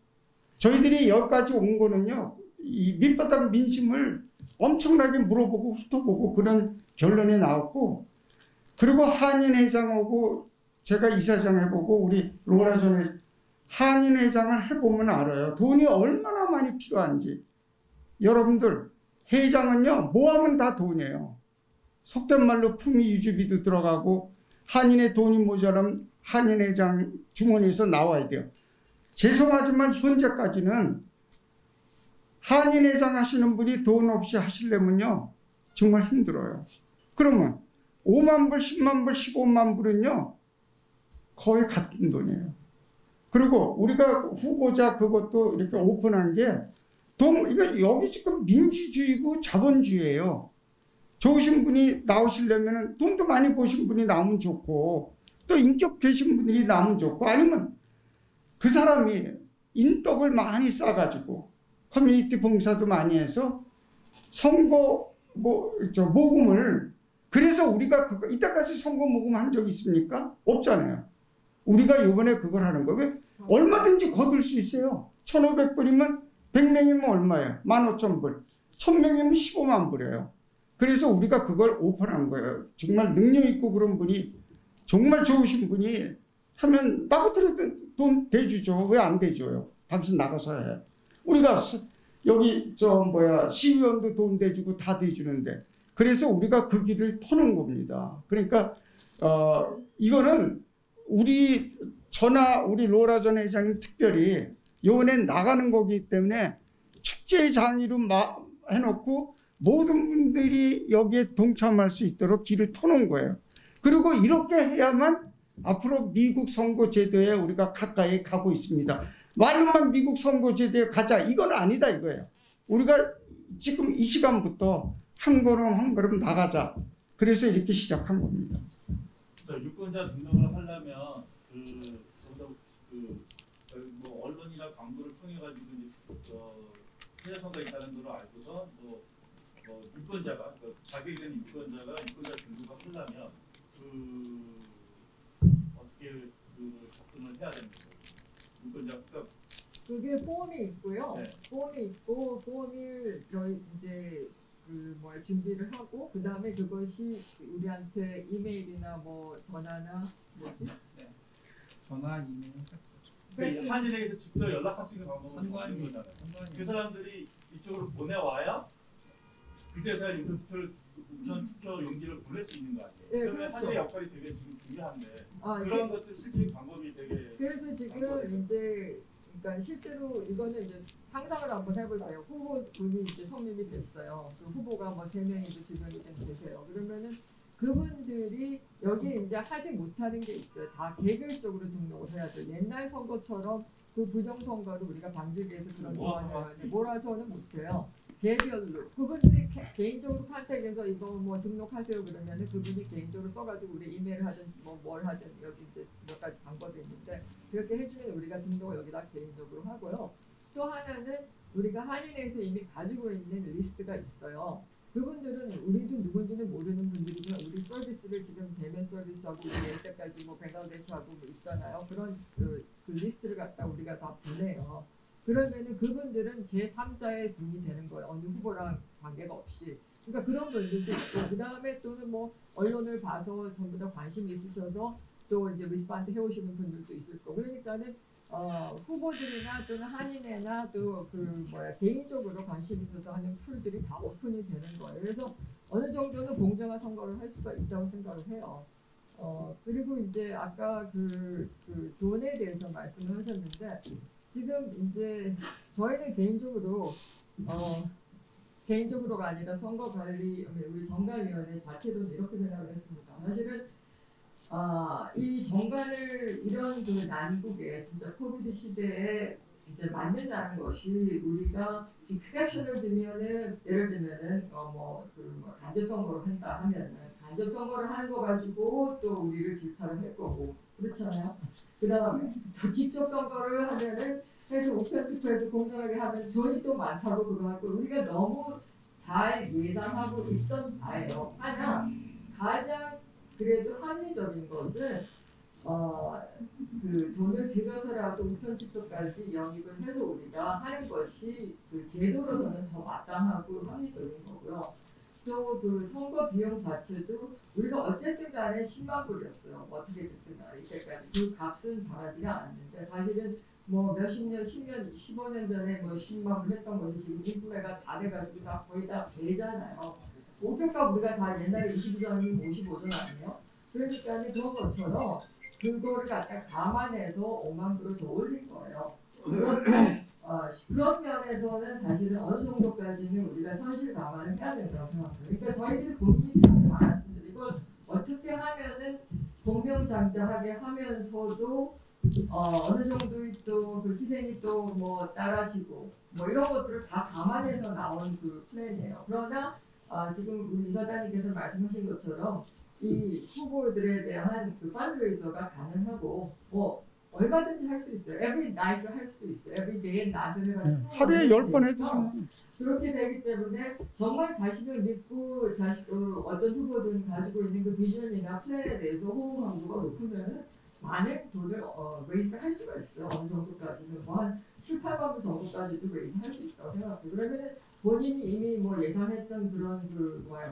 저희들이 여기까지 온 거는요. 이 밑바닥 민심을 엄청나게 물어보고 훑어보고 그런 결론이 나왔고 그리고 한인회장하고 제가 이사장 해보고 우리 로라 전 한인회장을 해보면 알아요. 돈이 얼마나 많이 필요한지. 여러분들 회장은요. 뭐하면 다 돈이에요. 속된 말로 품위 유지비도 들어가고 한인의 돈이 모자라면 한인회장 주머니에서 나와야 돼요. 죄송하지만 현재까지는 한인회장 하시는 분이 돈 없이 하시려면요. 정말 힘들어요. 그러면 5만 불, 10만 불, 15만 불은요. 거의 같은 돈이에요. 그리고 우리가 후보자 그것도 이렇게 오픈한 게 이거 여기 지금 민주주의고 자본주의예요. 좋으신 분이 나오시려면 돈도 많이 버신 분이 나오면 좋고 또 인격 계신 분들이 나오면 좋고 아니면 그 사람이 인덕을 많이 쌓아가지고 커뮤니티 봉사도 많이 해서 선거 모금을 그래서 우리가 이때까지 선거 모금 한 적 있습니까? 없잖아요. 우리가 이번에 그걸 하는 거 왜 얼마든지 거둘 수 있어요. 1,500불이면 100명이면 얼마예요? 15,000불. 1000명이면 15만 불이에요. 그래서 우리가 그걸 오픈한 거예요. 정말 능력 있고 그런 분이 정말 좋으신 분이 하면 나부터 돈 대주죠. 왜 안 대줘요? 당신 나가서 해. 우리가 여기 시의원도 돈 대주고 다 대주는데 그래서 우리가 그 길을 터는 겁니다. 그러니까 이거는 우리 로라 전 회장님 특별히 요번에 나가는 거기 때문에 축제장으로 해놓고 모든 분들이 여기에 동참할 수 있도록 길을 터놓은 거예요. 그리고 이렇게 해야만 앞으로 미국 선거제도에 우리가 가까이 가고 있습니다. 말로만 미국 선거제도에 가자 이건 아니다 이거예요. 우리가 지금 이 시간부터 한 걸음 한 걸음 나가자. 그래서 이렇게 시작한 겁니다. 유권자 등록을 하려면 뭐 언론이나 광고를 통해 가지고 해외 선거가 있다는 걸 알고서 유권자가 자격이 된 유권자 등록을 하려면 어떻게 접근을 해야 됩니까? 유권자 그게 폼이 있고요. 네. 폼이 있고 폼을 저희 이제 준비를 하고 그 다음에 그것이 우리한테 이메일이나 뭐 전화나 뭐지? 네. 전화, 이메일, 팩스. 한인에게서 직접 연락할 수 있는 방법은 많은 거잖아요. 그 사람들이 이쪽으로 보내와야 그때서야 우선 투표 용지를 보낼 수 있는 거 아니에요? 네, 그러면 그렇죠. 한인의 역할이 되게 지금 중요한데 아, 그런 것들 실질 방법이 되게 그래서 지금 이제 그러니까 실제로 이거는 이제 상상을 한번 해보세요. 후보분이 이제 성립이 됐어요. 그 후보가 뭐 3명이든 2명이든 되세요. 그러면은 그분들이 여기에 이제 하지 못하는 게 있어요. 다 개별적으로 등록을 해야 돼요. 옛날 선거처럼 그 부정선거를 우리가 방지하기 위해서 그런 거 몰아서는 못해요. 개별로 그분들이 개인적으로 컨택해서 이거 뭐 등록하세요 그러면은 그분이 개인적으로 써가지고 우리 이메일 하든 뭘 하든 여기 이제 몇 가지 방법이 있는데 그렇게 해주면 우리가 등록을 여기다 개인적으로 하고요. 또 하나는 우리가 한인에서 이미 가지고 있는 리스트가 있어요. 그분들은 우리도 누군지는 모르는 분들이지만 우리 서비스를 지금 대면 서비스하고 우리 여태까지 뭐 벵글라데시하고 뭐 있잖아요. 그런 그 리스트를 갖다 우리가 다 보내요. 그러면은 그분들은 제3자의 분이 되는 거예요. 어느 후보랑 관계가 없이. 그러니까 그런 분들도 있고, 그 다음에 또는 뭐 언론을 봐서 전부 다 관심이 있으셔서 또 이제 리스폰드 해오시는 분들도 있을 거고. 그러니까는 후보들이나 또는 한인회나 또 개인적으로 관심 있어서 하는 풀들이 다 오픈이 되는 거예요. 그래서 어느 정도는 공정한 선거를 할 수가 있다고 생각을 해요. 그리고 이제 아까 그 돈에 대해서 말씀을 하셨는데. 지금 이제 저희는 개인적으로가 아니라 선거관리 우리 정관위원회 자체로는 이렇게 생각을 했습니다. 사실은 이 정관을 이런 그 난국에 진짜 코비드 시대에 이제 만든다는 것이 우리가 익셉션을 두면은 예를 들면은 간접 선거를 한다 하면은 간접 선거를 하는 거 가지고 또 우리를 질타를 할 거고 그렇잖아요. 그 다음에 또 직접 선거를 하면은 해서 우편 투표해서 공정하게 하면 돈이 또 많다고 그거 하고 우리가 너무 잘 예상하고 있던 바예요. 하나 가장 그래도 합리적인 것은 그 돈을 들여서라도 우편 투표까지 영입을 해서 우리가 하는 것이 그 제도로서는 더 마땅하고 합리적인 거고요. 또 그 선거 비용 자체도 우리가 어쨌든 간에 10만 불이었어요. 어떻게 됐든 간에 이때까지 그 값은 바라지가 않았는데 사실은 뭐 몇십 년, 10년, 15년 전에 뭐 10만 불 했던 것이 지금 인구가 다 돼가지고 다 거의 다 배잖아요. 목표가 우리가 다 옛날에 22전이면 55전 아니에요? 그러니까 그런 것처럼 그거를 갖다 감안해서 5만 불을 더 올린 거예요. 그런 면에서는 사실은 어느 정도까지는 우리가 현실 감안을 해야 된다고 생각해요. 그러니까 저희들이 고민이 되게 많았습니다. 이걸 어떻게 하면은 공명장자하게 하면서도 어느 정도의 또 그 희생이 또 뭐 따라지고 뭐 이런 것들을 다 감안해서 나온 그 플랜이에요. 그러나 지금 우리 이사장님께서 말씀하신 것처럼 이 후보들에 대한 그 펀드레이저가 가능하고 뭐 얼마든지 할 수 있어요. every night 할 수도 있어요. every day night을 해가지고 하루에 10번 해도 상관없어요. 그렇게 되기 때문에 정말 자신을 믿고 어떤 후보든 가지고 있는 그 비전이나 플랜에 대해서 호응 강도가 높으면은 많은 돈을 레이즈를 할 수가 있어요. 어느 정도까지는 뭐한 7, 8만 불 정도까지도 레이즈 할 수 있다고 생각해요. 그러면 본인이 이미 뭐 예상했던 그런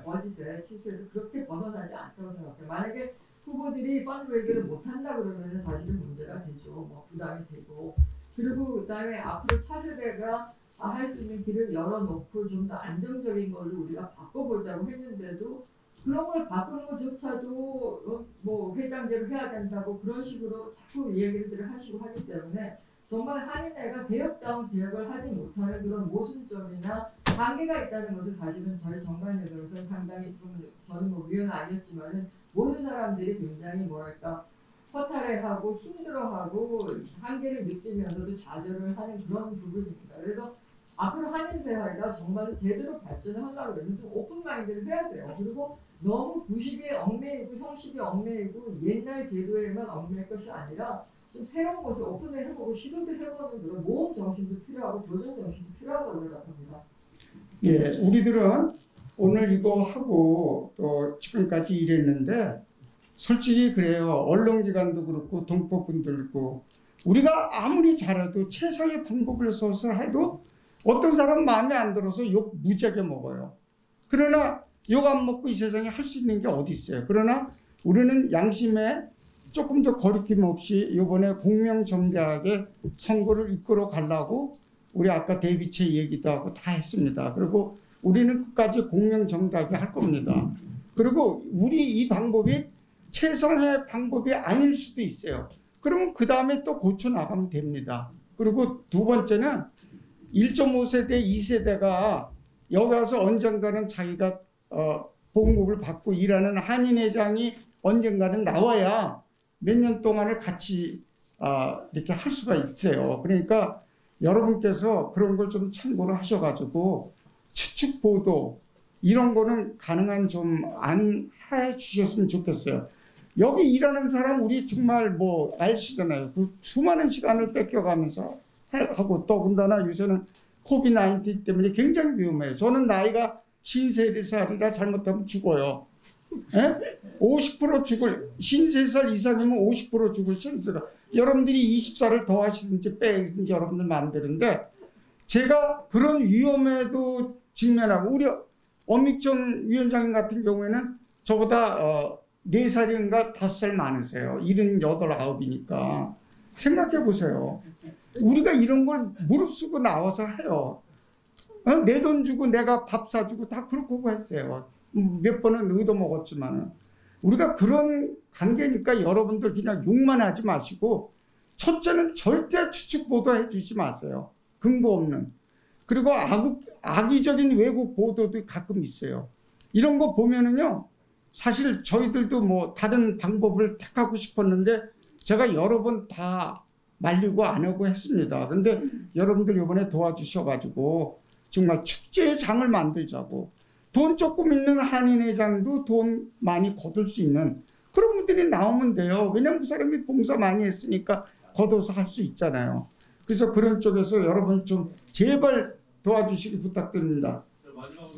버짓의 치수에서 그렇게 벗어나지 않다고 생각해요. 만약에 후보들이 펀드레이즈를 못한다 그러면 사실은 문제가 되죠. 뭐 부담이 되고 그리고 그다음에 앞으로 차세대가 할 수 있는 길을 열어놓고 좀 더 안정적인 걸로 우리가 바꿔보자고 했는데도 그런 걸 바꾸는 것조차도 뭐 회장제로 해야 된다고 그런 식으로 자꾸 얘기를 하시고 하기 때문에 정말 한인회가 개혁다운 개혁을 하지 못하는 그런 모순점이나 한계가 있다는 것을 사실은 저희 정관예로서 상당히 좀 저는 뭐 위원은 아니었지만은 모든 사람들이 굉장히 뭐랄까 허탈해하고 힘들어하고 한계를 느끼면서도 좌절을 하는 그런 부분입니다. 그래서 앞으로 한인회가 정말로 제대로 발전을 하려고 그러면 좀 오픈 마인드를 해야 돼요. 그리고 너무 구식에 얽매이고 형식에 얽매이고 옛날 제도에만 얽매일 것이 아니라 좀 새로운 것을 오픈을 해보고 시도도 해보는 그런 모험 정신도 필요하고 도전 정신도 필요하다고 생각합니다. 예, 우리들은 오늘 이거 하고 또 지금까지 일했는데 솔직히 그래요. 언론기관도 그렇고 동포분들도 그렇고 우리가 아무리 잘해도 최상의 방법을 써서 해도 어떤 사람 마음에 안 들어서 욕 무지하게 먹어요. 그러나 욕 안 먹고 이 세상에 할 수 있는 게 어디 있어요. 그러나 우리는 양심에 조금 더 거리낌 없이 이번에 공명정대하게 선거를 이끌어 가려고 우리 아까 대비체 얘기도 하고 다 했습니다. 그리고 우리는 끝까지 공명정대하게 할 겁니다. 그리고 우리 이 방법이 최선의 방법이 아닐 수도 있어요. 그러면 그 다음에 또 고쳐나가면 됩니다. 그리고 두 번째는 1.5세대, 2세대가 여기 와서 언젠가는 자기가 봉급을 받고 일하는 한인회장이 언젠가는 나와야 몇 년 동안을 같이 이렇게 할 수가 있어요. 그러니까 여러분께서 그런 걸 좀 참고를 하셔가지고 추측 보도 이런 거는 가능한 좀 안 해주셨으면 좋겠어요. 여기 일하는 사람 우리 정말 뭐 아시잖아요. 그 수많은 시간을 뺏겨가면서 하고 더군다나 요새는 코비드-19 때문에 굉장히 위험해요. 저는 나이가 53살이라 잘못하면 죽어요. 예? 50% 죽을 53살 이상이면 50% 죽을 찬스가 여러분들이 20살을 더 하시든지 빼든지 여러분들 마음대로인데 제가 그런 위험에도 직면하고 우리 엄익전 위원장님 같은 경우에는 저보다 4살인가 5살 많으세요. 78, 9이니까 생각해 보세요. 우리가 이런 걸 무릅쓰고 나와서 해요. 내 돈 주고 내가 밥 사주고 다 그렇고 했어요. 몇 번은 얻어먹었지만 우리가 그런 관계니까 여러분들 그냥 욕만 하지 마시고 첫째는 절대 추측 보도해 주지 마세요. 근거 없는. 그리고 악의적인 왜곡 보도도 가끔 있어요. 이런 거 보면은요. 사실 저희들도 뭐 다른 방법을 택하고 싶었는데 제가 여러 번 다 말리고 안 하고 했습니다. 근데 여러분들 이번에 도와주셔가지고 정말 축제의 장을 만들자고 돈 조금 있는 한인회장도 돈 많이 거둘 수 있는 그런 분들이 나오면 돼요. 왜냐면 그 사람이 봉사 많이 했으니까 걷어서 할 수 있잖아요. 그래서 그런 쪽에서 여러분 좀 제발 도와주시기 부탁드립니다. 마지막으로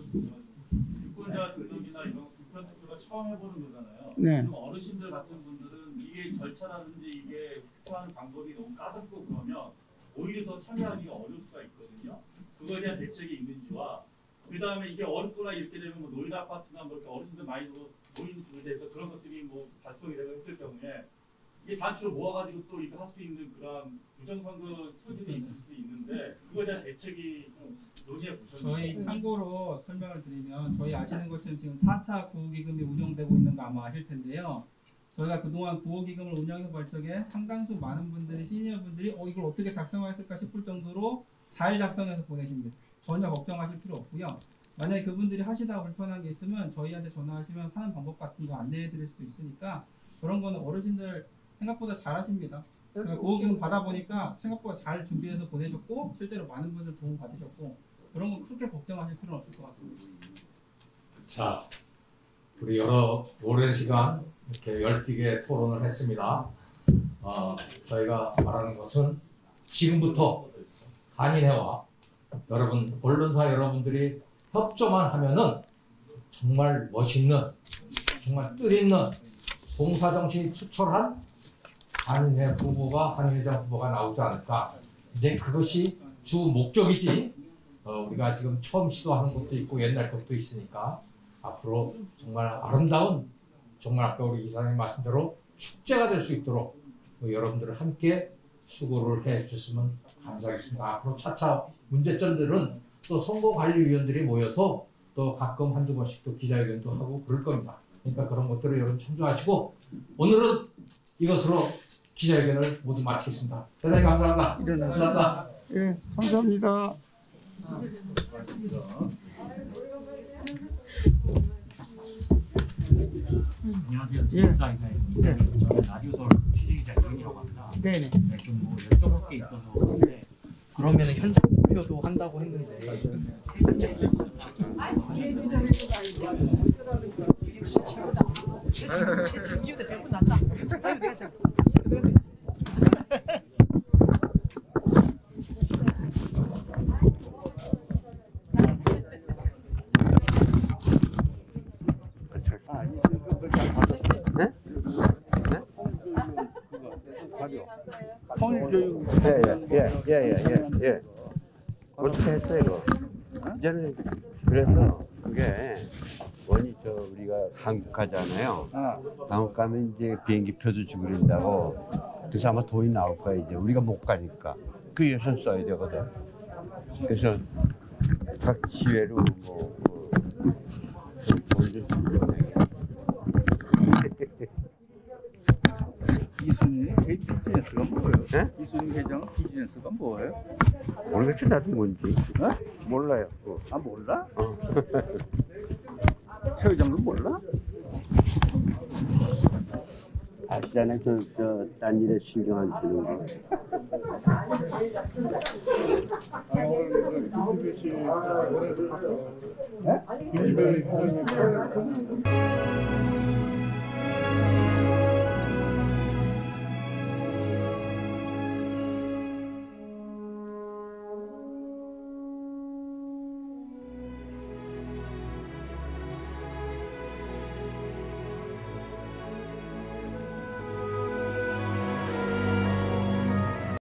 유권자 등록이나 이런 국편 투표가 처음 해보는 거잖아요. 네. 그럼 어르신들 같은 분들은 이게 절차라든지 이게 투표하는 방법이 너무 까다롭고 그러면 오히려 더 참여하기가 어려울 수가 있거든요. 그거에 대한 대책이 있는지와 그 다음에 이게 어렵거나 이렇게 되면 뭐 노인 아파트나 뭐 이렇게 어르신들 많이 노인들에 대해서 그런 것들이 뭐 발송이 되고 했을 경우에 이게 단체로 모아가지고 또 이거 할 수 있는 그런 부정선거 소지도 있을 수 있는데 그거에 대한 대책이 좀 논의해 보셨나요? 저희 참고로 설명을 드리면 저희 아시는 것처럼 지금 4차 구호기금이 운영되고 있는 거 아마 아실 텐데요. 저희가 그동안 구호기금을 운영해서 볼 적에 상당수 많은 분들이 시니어분들이 이걸 어떻게 작성했을까 싶을 정도로 잘 작성해서 보내십니다. 전혀 걱정하실 필요 없고요. 만약에 그분들이 하시다가 불편한 게 있으면 저희한테 전화하시면 하는 방법 같은 거 안내해 드릴 수도 있으니까 그런 거는 어르신들 생각보다 잘 하십니다. 구호기금 받아보니까 생각보다 잘 준비해서 보내셨고 실제로 많은 분들 도움 받으셨고 그런 건 크게 걱정하실 필요는 없을 것 같습니다. 자, 우리 오랜 시간 이렇게 열띠게 토론을 했습니다. 저희가 말하는 것은 지금부터 한인회와 여러분 언론사 여러분들이 협조만 하면은 정말 멋있는 정말 뜻있는 봉사정신이 추철한 한인회 후보가 한인회장 후보가 나오지 않을까. 이제 그것이 주 목적이지. 우리가 지금 처음 시도하는 것도 있고 옛날 것도 있으니까 앞으로 정말 아름다운 정말 아까 우리 이사님 말씀대로 축제가 될 수 있도록 여러분들을 함께 수고를 해주셨으면 감사하겠습니다. 앞으로 차차 문제점들은 또 선거관리위원들이 모여서 또 가끔 한두 번씩 또 기자회견도 하고 그럴 겁니다. 그러니까 그런 것들을 여러분 참조하시고 오늘은 이것으로 기자회견을 모두 마치겠습니다. 대단히 감사합니다. 감사합니다. 예, 감사합니다. 안녕하세요. 예. 김사 이사입니다. 저는 라디오서울 취재기자 이근이라고 합니다. 네네. 네, 좀뭐 여쭤볼 게 있어서 그런데 그러면 현장 투표도 한다고 했는데 최진규 대표 난다. 통일교육. 예. 어떻게 했어 이거? 이제는 그래서 그게 원이 우리가 한국 가잖아요. 한국 가면 이제 비행기 표도 주고 그런다고. 그래서 아마 돈이 나올 거야 이제 우리가 못 가니까 그 예산 써야 되거든. 그래서 각 지회로 이순희 비즈니스가 뭐예요? 네? 이순희 회장 비즈니스가 뭐예요? 모르겠지 나도 뭔지. 몰라요. 아 몰라? 최 회장도 몰라? 아시잖아요. 딴 일에 신경 안 쓰는 거. 오늘